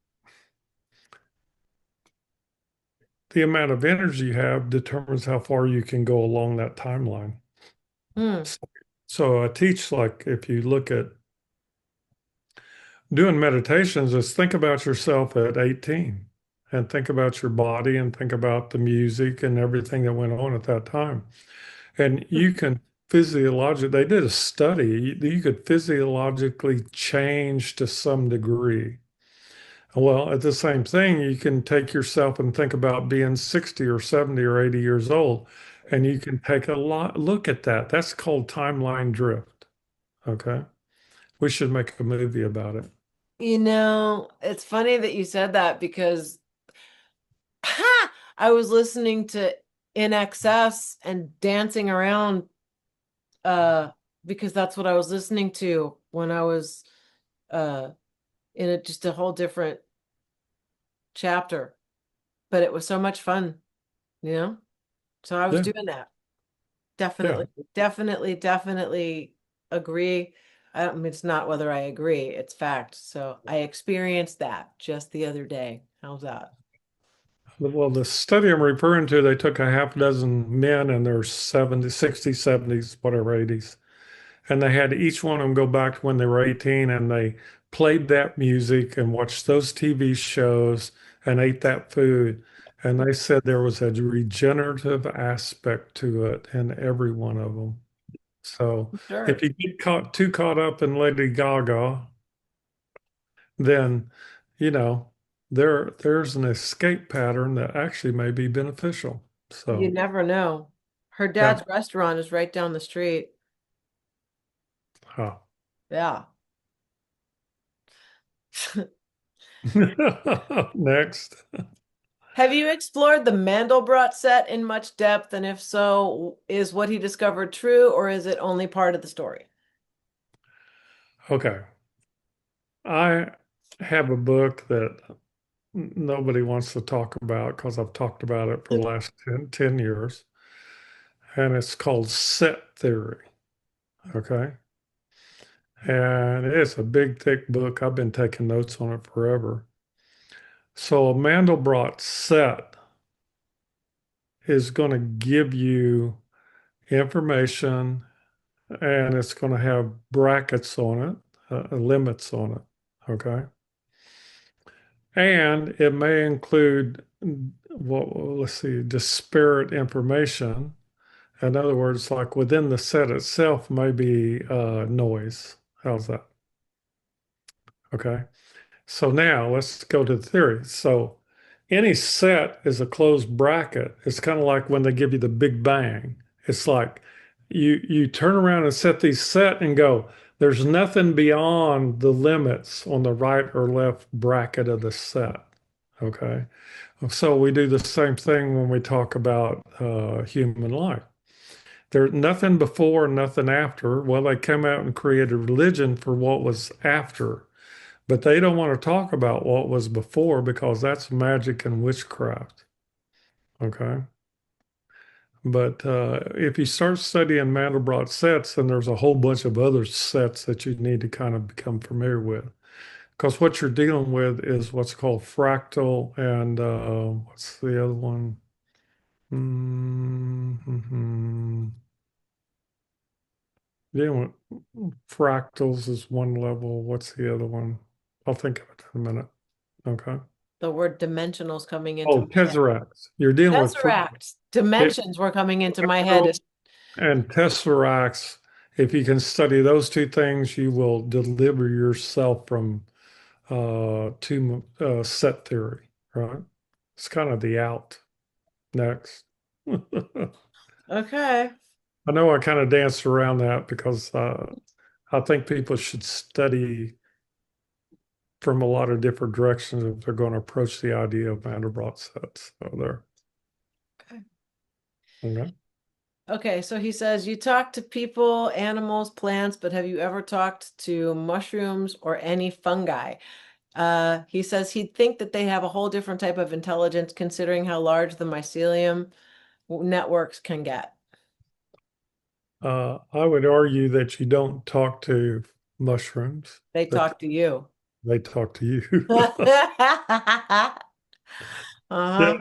amount of energy you have determines how far you can go along that timeline. Hmm. So I teach like if you look at doing meditations is think about yourself at 18 and think about your body and think about the music and everything that went on at that time. And you can physiologically, they did a study, you could physiologically change to some degree. Well, at the same thing, you can take yourself and think about being 60 or 70 or 80 years old, and you can take a lot look at that. That's called timeline drift. Okay. We should make a movie about it. It's funny that you said that because I was listening to In Excess and dancing around uh because that's what I was listening to when I was uh in just a whole different chapter. But it was so much fun, you know? So I was Yeah. doing that. Yeah. Definitely, definitely, definitely agree. I don't mean it's not whether I agree, it's fact. So I experienced that just the other day. How's that? Well, the study I'm referring to, they took a half dozen men in their 70s, 60s, 70s, whatever, 80s, and they had each one of them go back to when they were 18 and they played that music and watched those TV shows and ate that food. And they said there was a regenerative aspect to it in every one of them. So if Sure. you get too caught up in Lady Gaga, then, you know, there's an escape pattern that actually may be beneficial. You So, never know. Her yeah. dad's restaurant is right down the street. Huh. Yeah. Next. Have you explored the Mandelbrot set in much depth? And if so, is what he discovered true or is it only part of the story? Okay. I have a book that nobody wants to talk about because I've talked about it for the last 10 years, and it's called Set Theory. Okay. And it's a big, thick book. I've been taking notes on it forever. So, a Mandelbrot set is going to give you information and it's going to have brackets on it, limits on it. Okay. And it may include, well, let's see, disparate information. In other words, like within the set itself may be noise. How's that? Okay. So now let's go to the theory. So any set is a closed bracket. It's kind of like when they give you the Big Bang. It's like you turn around and set these set and go, there's nothing beyond the limits on the right or left bracket of the set. Okay. So we do the same thing when we talk about human life. There's nothing before, nothing after. Well, they come out and created religion for what was after. But they don't want to talk about what was before because that's magic and witchcraft. Okay. But if you start studying Mandelbrot sets, then there's a whole bunch of other sets that you need to kind of become familiar with. Because what you're dealing with is what's called fractal and what's the other one? Mm-hmm. Dealing with fractals is one level. What's the other one? I'll think of it in a minute. Okay. The word dimensionals coming into Oh, my head. tesseracts. You're dealing with Tesseracts. it, Dimensions were coming into my head. fractal and tesseracts. If you can study those two things, you will deliver yourself from to set theory, right? It's kind of the out next. I Okay. know I kind of danced around that because I think people should study from a lot of different directions if they're going to approach the idea of Mandelbrot sets. So there. Okay. Okay. Okay, so he says you talk to people, animals, plants, but have you ever talked to mushrooms or any fungi? He says he'd think that they have a whole different type of intelligence considering how large the mycelium networks can get. I would argue that you don't talk to mushrooms, They that talk to you. they talk to you. Yeah, Uh-huh.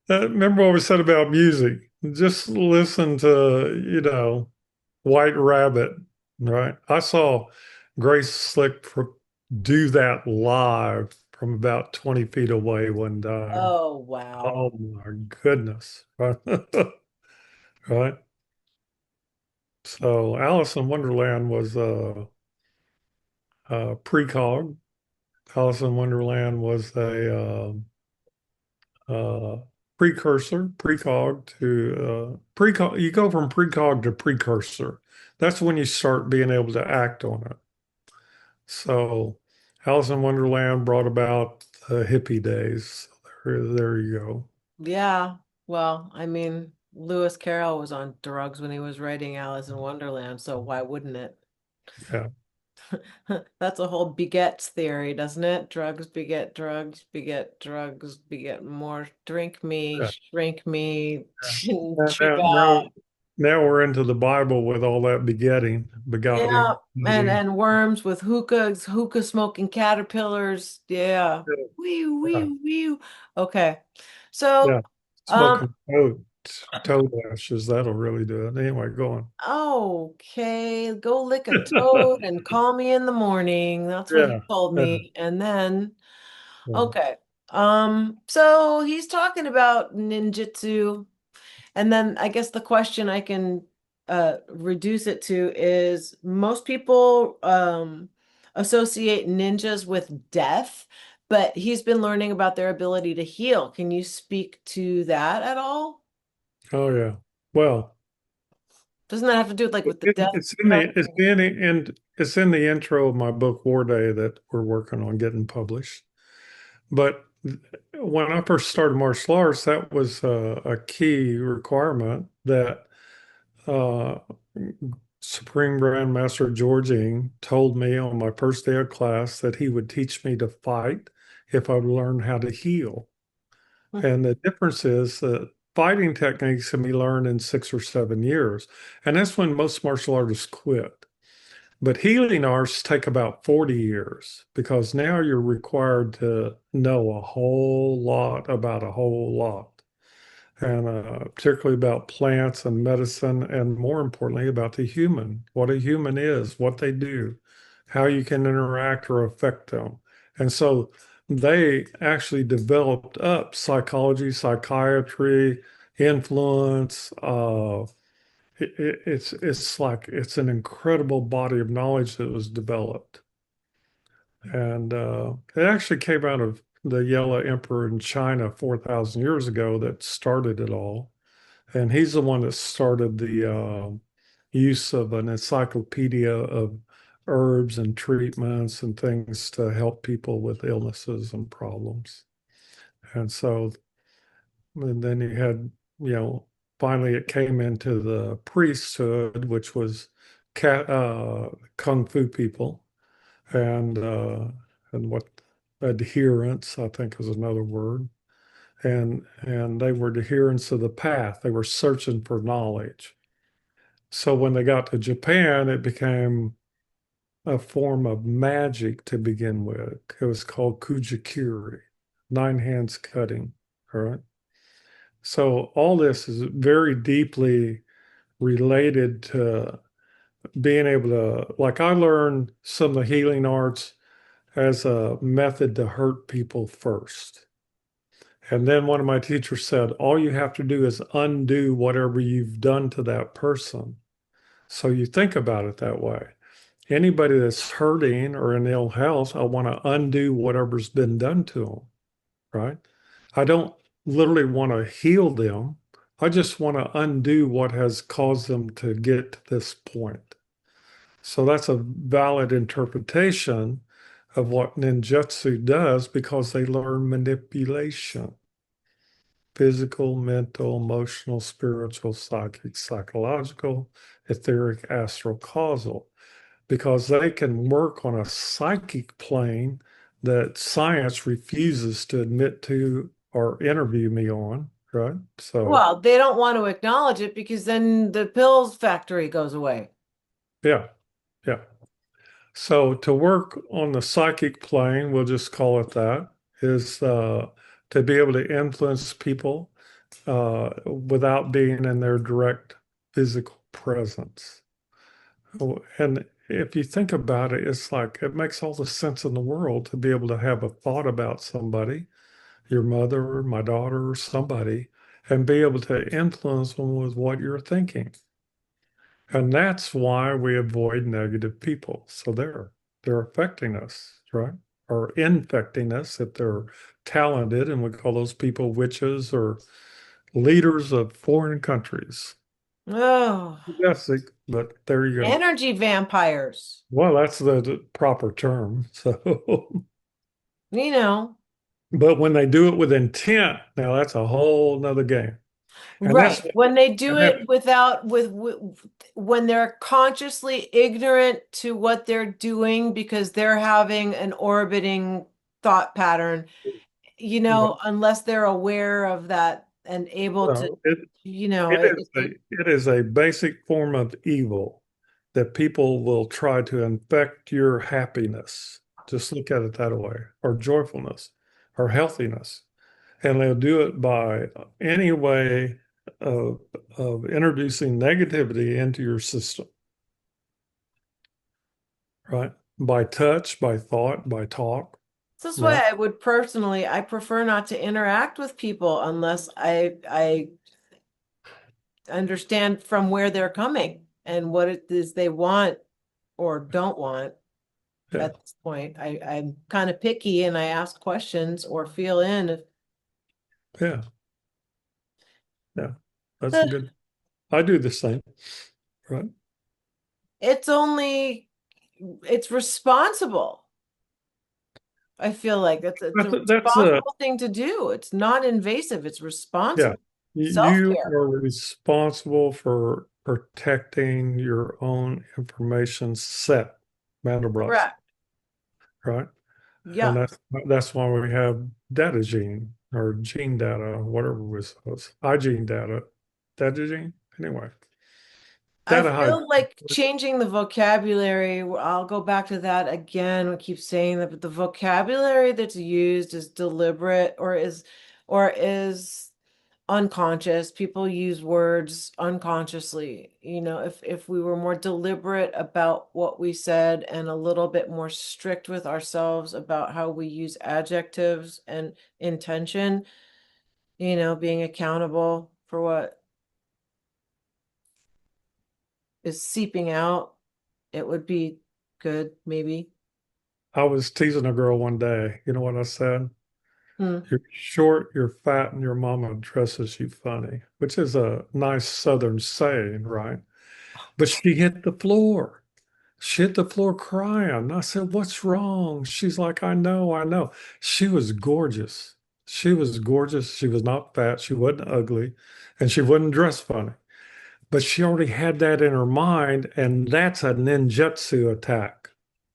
remember what we said about music? Just listen to, White Rabbit, right? I saw Grace Slick do that live from about 20 feet away one time. Oh, wow. Oh my goodness. Right? Right. So Alice in Wonderland was precog. Alice in Wonderland was a precursor, precog to precog. You go from precog to precursor. That's when you start being able to act on it. So Alice in Wonderland brought about the hippie days. There you go. Yeah. Well, I mean, Lewis Carroll was on drugs when he was writing Alice in Wonderland, so why wouldn't it? Yeah. That's a whole begets theory, doesn't it? Drugs, beget drugs, beget more. Drink me, Yeah. shrink me, Now, chip now, out. now now we're into the Bible with all that begetting, Yeah, begotten. and worms with hookah smoking caterpillars. Yeah. Wee Yeah. wee wee. Okay. Yeah. So, um, Smoking toad ashes, that'll really do it. Anyway, go on. okay, go lick a toad and call me in the morning. That's what he Yeah. told Yeah. me. And then, Yeah. okay. So he's talking about ninjutsu. And then I guess the question I can reduce it to is most people associate ninjas with death, but he's been learning about their ability to heal. Can you speak to that at all? Oh yeah. Well, Doesn't that have to do with like with the death it's in part? the it's in the intro of my book War Day that we're working on getting published. But when I first started martial arts, that was a key requirement that uh, Supreme Grandmaster George Ng told me on my first day of class that he would teach me to fight if I would learn how to heal. And the difference is that fighting techniques can be learned in 6 or 7 years. And that's when most martial artists quit. But healing arts take about 40 years because now you're required to know a whole lot about a whole lot, and particularly about plants and medicine, and more importantly, about the human, what a human is, what they do, how you can interact or affect them. And so they actually developed up psychology, psychiatry, influence. It's like it's an incredible body of knowledge that was developed, and it actually came out of the Yellow Emperor in China 4,000 years ago that started it all, and he's the one that started the use of an encyclopedia of herbs and treatments and things to help people with illnesses and problems. And so, and then you had, you know, finally it came into the priesthood, which was cat, kung fu people, and uh, and what adherents, I think is another word, and they were adherents of the path. They were searching for knowledge. So when they got to Japan, it became a form of magic to begin with. It was called kujikiri, nine hands cutting. All right. So all this is very deeply related to being able to, like I learned some of the healing arts as a method to hurt people first. And then one of my teachers said, all you have to do is undo whatever you've done to that person. So you think about it that way. Anybody that's hurting or in ill health, I want to undo whatever's been done to them, right? I don't literally want to heal them. I just want to undo what has caused them to get to this point. So that's a valid interpretation of what ninjutsu does because they learn manipulation, physical, mental, emotional, spiritual, psychic, psychological, etheric, astral, causal, because they can work on a psychic plane that science refuses to admit to or interview me on, right? So, Well, they don't want to acknowledge it because then the pills factory goes away. yeah, yeah. So to work on the psychic plane, we'll just call it that, is to be able to influence people without being in their direct physical presence. Oh, and if you think about it, it's like it makes all the sense in the world to be able to have a thought about somebody, your mother, my daughter, somebody, and be able to influence them with what you're thinking. And that's why we avoid negative people. So they're affecting us, right? Or infecting us if they're talented, and we call those people witches or leaders of foreign countries. Oh, Yes, but there you go. energy vampires. Well, that's the proper term. So, You know, but when they do it with intent, now that's a whole nother game. And right. When they do and that, it without when they're consciously ignorant to what they're doing because they're having an orbiting thought pattern, well, unless they're aware of that and able to, no, it you know, it is it it is a basic form of evil that people will try to infect your happiness. Just look at it that way, or joyfulness, or healthiness. And they'll do it by any way of introducing negativity into your system, right? By touch, by thought, by talk, this is right? why I prefer not to interact with people unless I understand from where they're coming and what it is they want or don't want. Yeah, At this point, I'm kind of picky and I ask questions or feel in if yeah, yeah. That's a good. I do the same, right? it's only it's responsible. I feel like it's a That's a responsible thing to do. It's not invasive, it's yeah. responsible. You Self-care. are responsible for protecting your own information set, Mandelbrot's, Correct. right? And Yeah. that's why we have data gene or gene data, whatever it was, hygiene data, data gene. Anyway, I data hygiene. feel like changing the vocabulary, I'll go back to that again. I keep saying that, but the vocabulary that's used is deliberate or is unconscious. People use words unconsciously. If we were more deliberate about what we said and a little bit more strict with ourselves about how we use adjectives and intention, being accountable for what is seeping out, it would be good, maybe. I was teasing a girl one day. You know what I said? Hmm. You're short, you're fat, and your mama dresses you funny, which is a nice Southern saying, right? But she hit the floor. She hit the floor crying. I said, "What's wrong?" She's like, "I know, I know." She was gorgeous. She was gorgeous. She was not fat. She wasn't ugly. And she wasn't dressed funny. But she already had that in her mind. And that's a ninjutsu attack.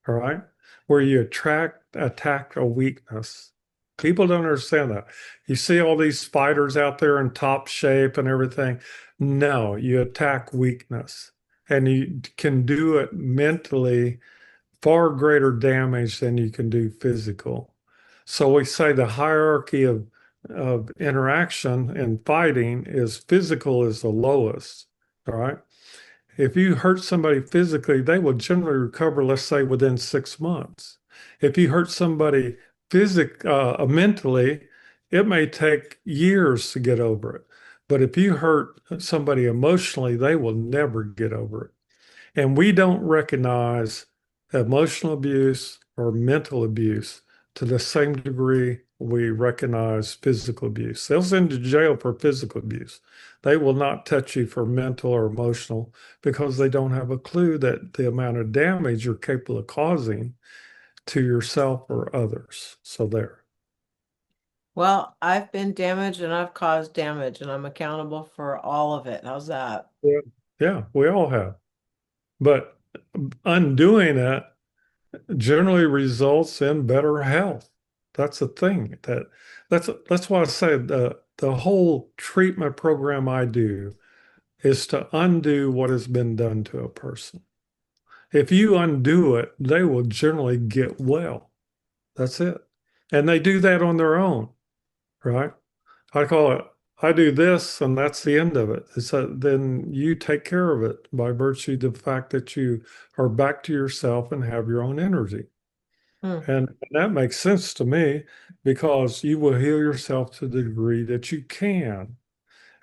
All right. Where you attack a weakness. People don't understand that. You see all these fighters out there in top shape and everything. No, you attack weakness. And you can do it mentally far greater damage than you can do physical. So we say the hierarchy of interaction and fighting is physical is the lowest. All right. If you hurt somebody physically, they will generally recover, let's say, within 6 months. If you hurt somebody mentally, it may take years to get over it. But if you hurt somebody emotionally, they will never get over it. And we don't recognize emotional abuse or mental abuse to the same degree we recognize physical abuse. They'll send you to jail for physical abuse. They will not touch you for mental or emotional because they don't have a clue that the amount of damage you're capable of causing to yourself or others. So there. Well, I've been damaged and I've caused damage and I'm accountable for all of it. How's that? Yeah. Yeah, we all have. But undoing it generally results in better health. That's the thing. That's why I say the whole treatment program I do is to undo what has been done to a person. If you undo it, they will generally get well. That's it. And they do that on their own, right? I call it, I do this and that's the end of it. So then you take care of it by virtue of the fact that you are back to yourself and have your own energy. Hmm. And that makes sense to me because you will heal yourself to the degree that you can.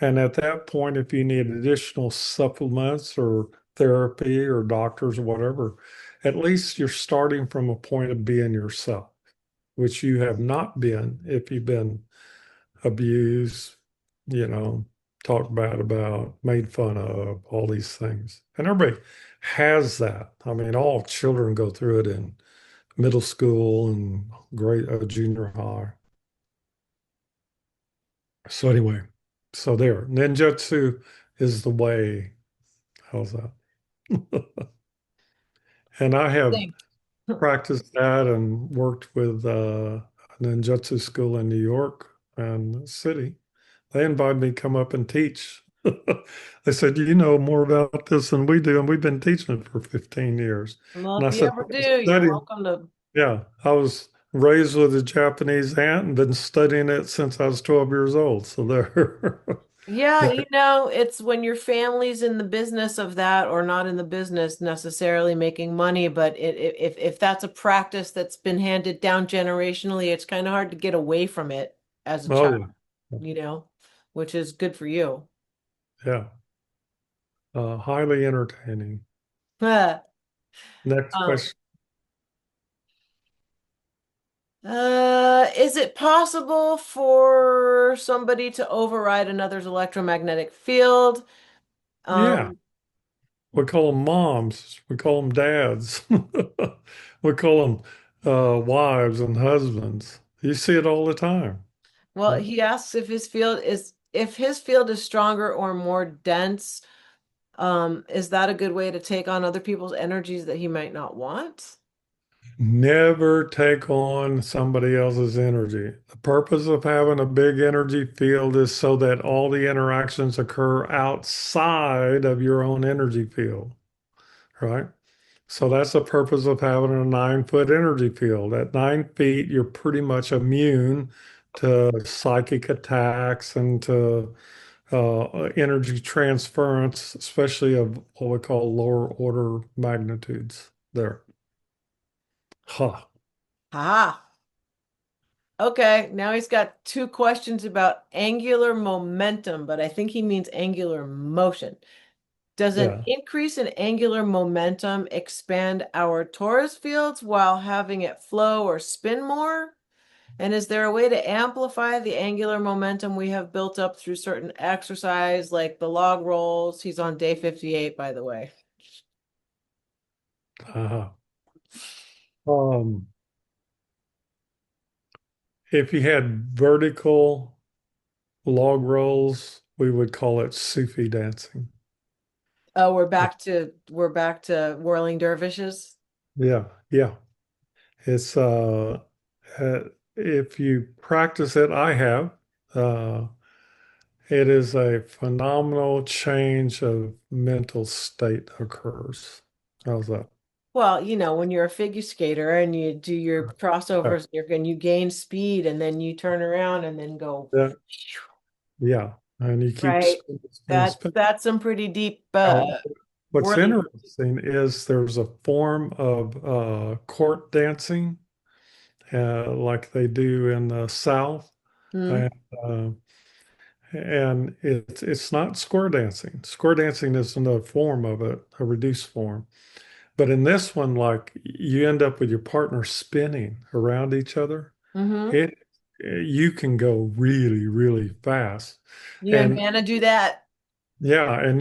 And at that point, if you need additional supplements or therapy or doctors or whatever, at least you're starting from a point of being yourself, which you have not been if you've been abused, you know, talked bad about, made fun of, all these things. And everybody has that. I mean, all children go through it in middle school and great junior high. So anyway, so there, ninjutsu is the way. How's that? And I have Think. practiced that and worked with a ninjutsu school in New York and the city. They invited me to come up and teach. They said, you know more about this than we do, and we've been teaching it for 15 years. Well, And I if you said, ever "I've been do, you're studying." welcome to. Yeah, I was raised with a Japanese aunt and been studying it since I was 12 years old. So there. Yeah, But it's when your family's in the business of that or not in the business necessarily making money, but if that's a practice that's been handed down generationally, it's kind of hard to get away from it as a oh child, yeah, you know, which is good for you. yeah, highly entertaining. Um, Next question. is it possible for somebody to override another's electromagnetic field? Yeah, Um, we call them moms. We call them dads. We call them wives and husbands. You see it all the time. well, he asks if his field is stronger or more dense. Is that a good way to take on other people's energies that he might not want? Never take on somebody else's energy. The purpose of having a big energy field is so that all the interactions occur outside of your own energy field, right? So that's the purpose of having a 9 foot energy field. At 9 feet, you're pretty much immune to psychic attacks and to energy transference, especially of what we call lower order magnitudes there. Huh. Ah, okay. Now he's got two questions about angular momentum, but I think he means angular motion. Does an Yeah. increase in angular momentum expand our torus fields while having it flow or spin more? And is there a way to amplify the angular momentum we have built up through certain exercise, like the log rolls? He's on day 58, by the way. Uh-huh. Um, if you had vertical log rolls, we would call it Sufi dancing. Oh, we're back to whirling dervishes. Yeah, yeah. It's uh if you practice it, I have, uh it is a phenomenal change of mental state occurs. How's that? Well, when you're a figure skater and you do your Yeah, crossovers, and you gain speed, and then you turn around and then go, yeah, yeah. And you keep right? spinning, spinning, That's spinning. that's some pretty deep Now, what's whirly. interesting is there's a form of court dancing, like they do in the South, Hmm. and uh, it's not square dancing. Square dancing is another form of it, a reduced form. But in this one, like you end up with your partner spinning around each other. Mm-hmm. It you can go really, really fast. You and And Vanna do that? yeah, and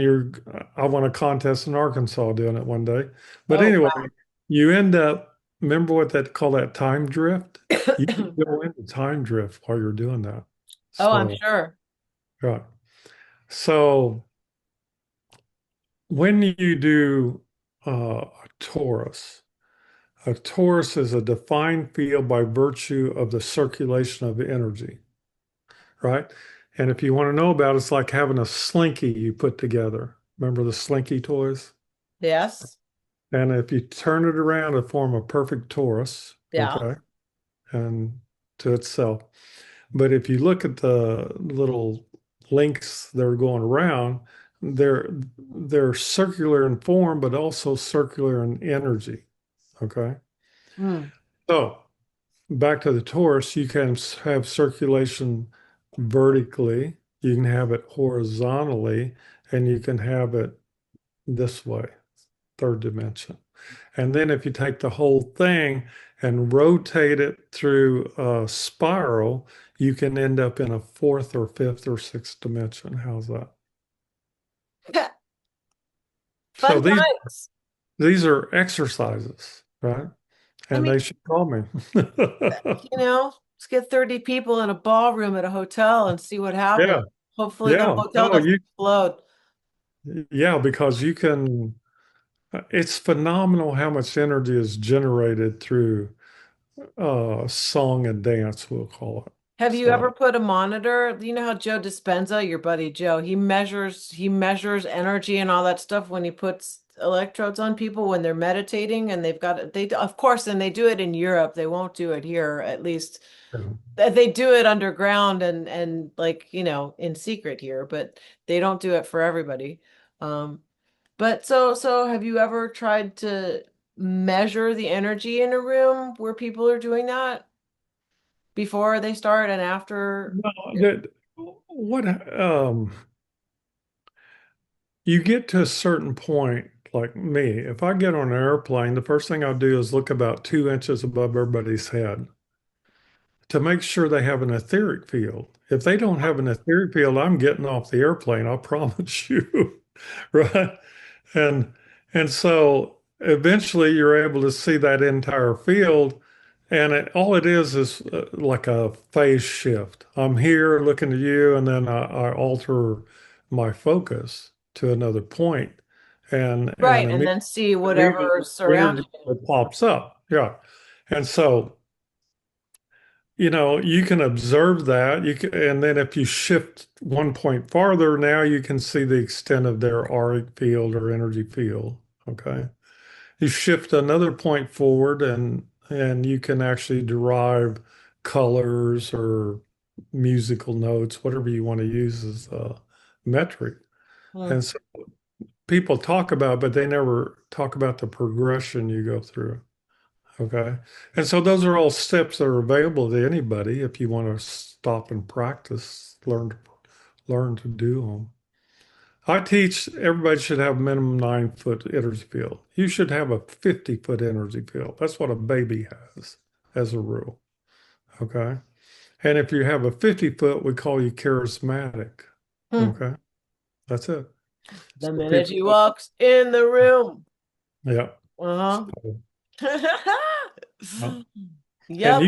I won a contest in Arkansas doing it one day. But Oh, anyway, wow. you end up remember what that call that time drift? You can go into time drift while you're doing that. Oh, I'm So, sure. right. So when you do a torus, a torus is a defined field by virtue of the circulation of energy, right? And if you want to know about it, it's like having a slinky you put together. Remember the slinky toys? Yes. And if you turn it around to form a perfect torus, Yeah. okay, and to itself. But if you look at the little links that are going around, they're they're circular in form, but also circular in energy. Okay. Hmm. So back to the torus, you can have circulation vertically, you can have it horizontally, and you can have it this way, third dimension. And then if you take the whole thing and rotate it through a spiral, you can end up in a fourth or fifth or sixth dimension. How's that? So Fun these times. these are exercises, right? I And mean, they should call me. let's get 30 people in a ballroom at a hotel and see what happens. Yeah, Hopefully the yeah. hotel No, doesn't you explode. yeah, because you can it's phenomenal how much energy is generated through song and dance, we'll call it. Have you ever So put a monitor? You know how Joe Dispenza, your buddy Joe, he measures energy and all that stuff when he puts electrodes on people when they're meditating and they've got they of course and they do it in Europe. They won't do it here, at least they do it underground and like, in secret here, but they don't do it for everybody. Um but so have you ever tried to measure the energy in a room where people are doing that before they start and after? no, that what you get to a certain point, like me, if I get on an airplane, the first thing I'll do is look about 2 inches above everybody's head to make sure they have an etheric field. If they don't have an etheric field, I'm getting off the airplane, I promise you. Right? And so eventually you're able to see that entire field. And all it is like a phase shift. I'm here looking at you, and then I alter my focus to another point, and Right, and then see whatever immediately surrounding you. it pops up. Yeah. And so you can observe that. And then if you shift one point farther, now you can see the extent of their auric field or energy field. Okay. You shift another point forward, and you can actually derive colors or musical notes, whatever you want to use as a metric. Hmm. And so people talk about, but they never talk about the progression you go through. Okay. And so those are all steps that are available to anybody if you want to stop and practice, learn to do them. I teach everybody should have a minimum 9 foot energy field. You should have a 50-foot energy field. That's what a baby has as a rule. Okay. And if you have a 50 foot, we call you charismatic. Hmm. Okay. That's it. The So minute people, he walks in the room. yeah. Uh-huh. So, uh, And Yep.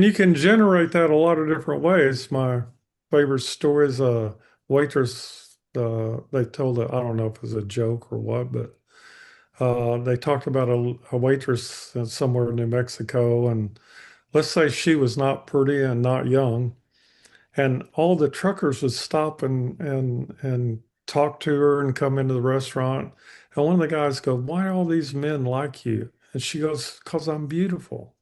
you can generate that a lot of different ways. My favorite story is a waitress. They told it. I don't know if it was a joke or what, but they talked about a waitress somewhere in New Mexico, and let's say she was not pretty and not young, and all the truckers would stop and talk to her and come into the restaurant. And one of the guys goes, "Why all these men like you?" And she goes, "Because I'm beautiful."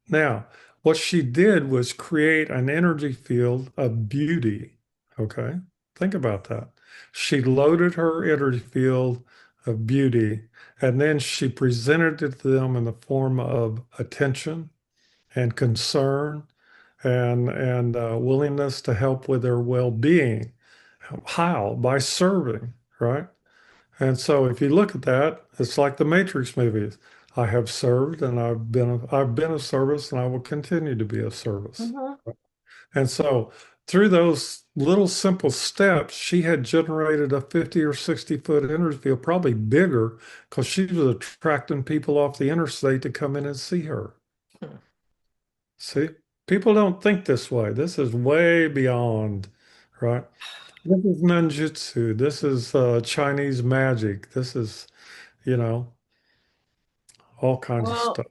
Now, what she did was create an energy field of beauty. Okay. Think about that. She loaded her energy field of beauty, and then she presented it to them in the form of attention and concern and willingness to help with their well-being. How? By serving, right? And so if you look at that, it's like the Matrix movies. I have served and I've been of service and I will continue to be of service. Mhm. And so through those little simple steps, she had generated a 50 or 60-foot energy field, probably bigger, because she was attracting people off the interstate to come in and see her. Hmm. See, people don't think this way. This is way beyond, right? This is ninjutsu. This is Chinese magic. This is, you know, all kinds of Well, stuff.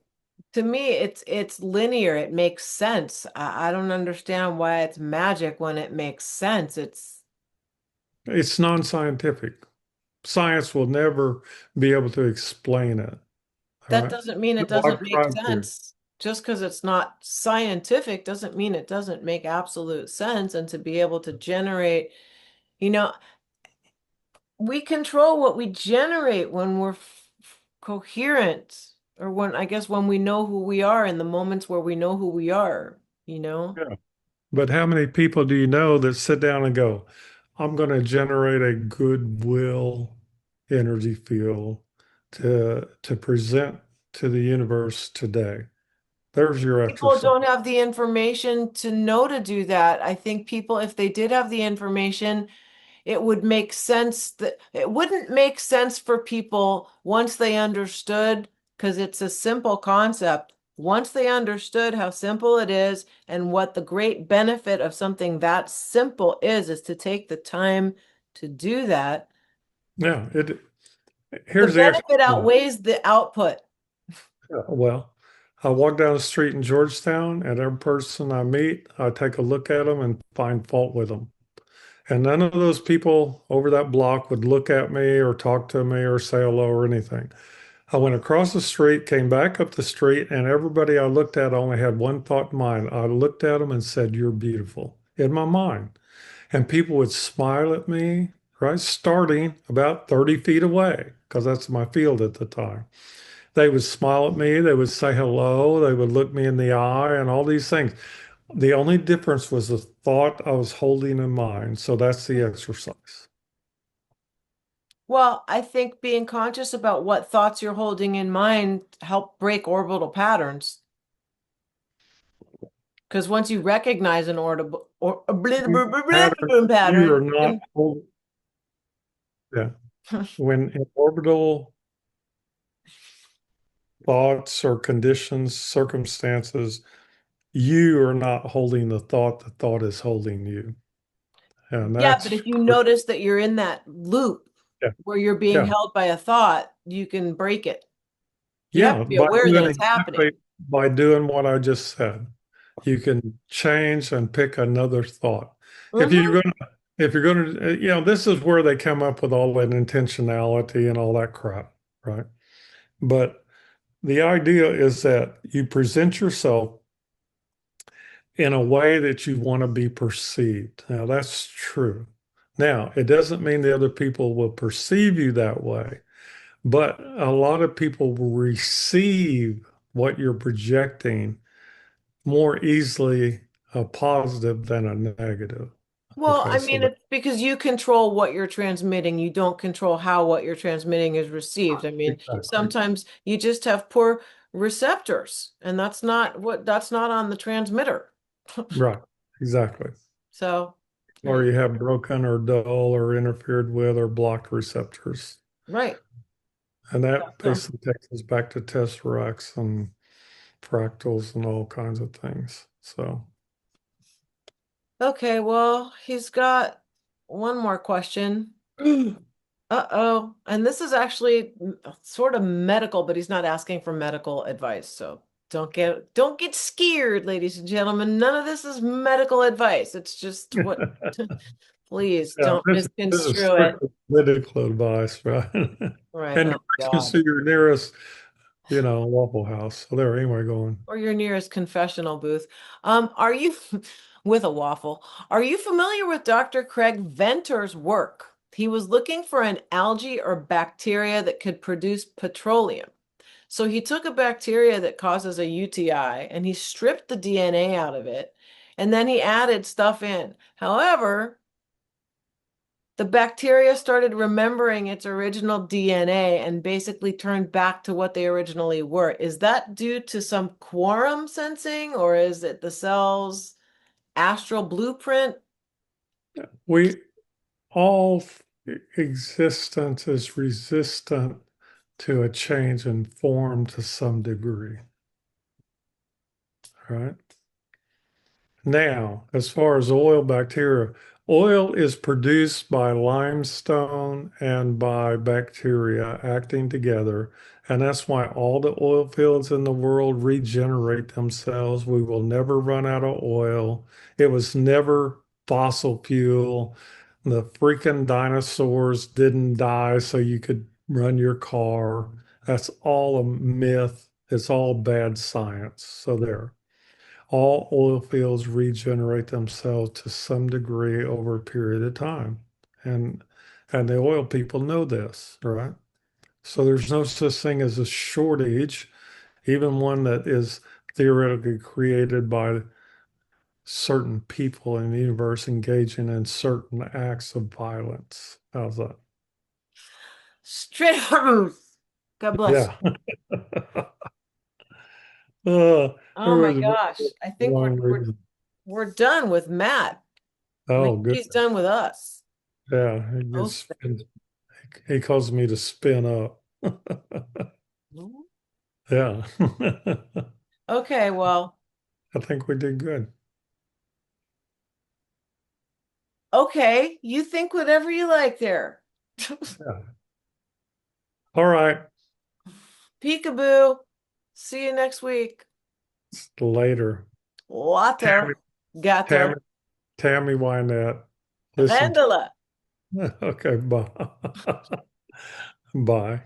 to me, it's linear. It makes sense. I don't understand why it's magic when it makes sense. It's It's non-scientific. Science will never be able to explain it. All that right. doesn't mean it Well, doesn't I've make tried to. sense. Just because it's not scientific doesn't mean it doesn't make absolute sense. And to be able to generate, you know, we control what we generate when we're coherent, or when, I guess, when we know who we are in the moments where we know who we are, you know? Yeah. But how many people do you know that sit down and go, I'm going to generate a goodwill energy field to present to the universe today? There's your People exercise. don't have the information to know to do that. I think people, if they did have the information, it would make sense that it wouldn't make sense for people once they understood, because it's a simple concept. Once they understood how simple it is and what the great benefit of something that simple is to take the time to do that, Yeah. the Here's the benefit exercise. outweighs the output. Well, I walk down the street in Georgetown, and every person I meet, I take a look at them and find fault with them. And none of those people over that block would look at me or talk to me or say hello or anything. I went across the street, came back up the street, and everybody I looked at only had one thought in mind. I looked at them and said, "You're beautiful," in my mind. And people would smile at me, right? Starting about 30 feet away, because that's my field at the time. They would smile at me, they would say hello, they would look me in the eye, and all these things. The only difference was the thought I was holding in mind. So that's the exercise. Well, I think being conscious about what thoughts you're holding in mind help break orbital patterns. Because once you recognize an orbital or a Pattern, you are pattern, not you holding, yeah. can When in orbital thoughts or conditions, circumstances, you are not holding the thought is holding you. And yeah, that's but if you true. notice that you're in that loop Yeah. where you're being Yeah. held by a thought, you can break it. You have Yeah. to be aware that it's happening. By doing what I just said, you can change and pick another thought. If you're Hmm. going to, if you're going to, this is where they come up with all that intentionality and all that crap, right? But the idea is that you present yourself in a way that you want to be perceived. Now, that's true. Now, it doesn't mean the other people will perceive you that way, but a lot of people will receive what you're projecting more easily a positive than a negative. Well, Okay, I so mean, that it's because you control what you're transmitting. You don't control how what you're transmitting is received. I mean, exactly sometimes you just have poor receptors, and that's not on the transmitter. right, exactly. So, Or yeah, you have broken or dull or interfered with or blocked receptors. right. And that So, basically takes us back to tesseracts and fractals and all kinds of things. So, okay, well, he's got one more question. Uh-oh. And this is actually sort of medical, but he's not asking for medical advice. So don't get scared, ladies and gentlemen. None of this is medical advice. It's just what please yeah, don't this is misconstrue it. strictly medical advice, right? Right. And Oh directions God. to your nearest, Waffle House. So there, anyway, going. Or your nearest confessional booth. Are you with a waffle? Are you familiar with Dr. Craig Venter's work? He was looking for an algae or bacteria that could produce petroleum. So he took a bacteria that causes a UTI and he stripped the DNA out of it and then he added stuff in. However, the bacteria started remembering its original DNA and basically turned back to what they originally were. Is that due to some quorum sensing or is it the cells? astral blueprint. We all existence is resistant to a change in form to some degree, right? Now, as far as oil bacteria, oil is produced by limestone and by bacteria acting together. And that's why all the oil fields in the world regenerate themselves. We will never run out of oil. It was never fossil fuel. The freaking dinosaurs didn't die so you could run your car. That's all a myth. It's all bad science. So there. All oil fields regenerate themselves to some degree over a period of time. And and the oil people know this, right? So there's no such thing as a shortage, even one that is theoretically created by certain people in the universe engaging in certain acts of violence. How's that? Straight truth. God bless. Yeah. Uh, Oh there my was a gosh. I think we're long we're reason. we're done with Matt. I Oh, think good. he's done with us. Yeah, Oh, he calls me to spin up. Yeah. okay, well, I think we did good. okay. You think whatever you like there. Yeah. All right. Peekaboo. See you next week. Later. Water. Tammy, Gata. Tammy, Tammy Wynette. Listen to Rendela. Okay, bye. Bye.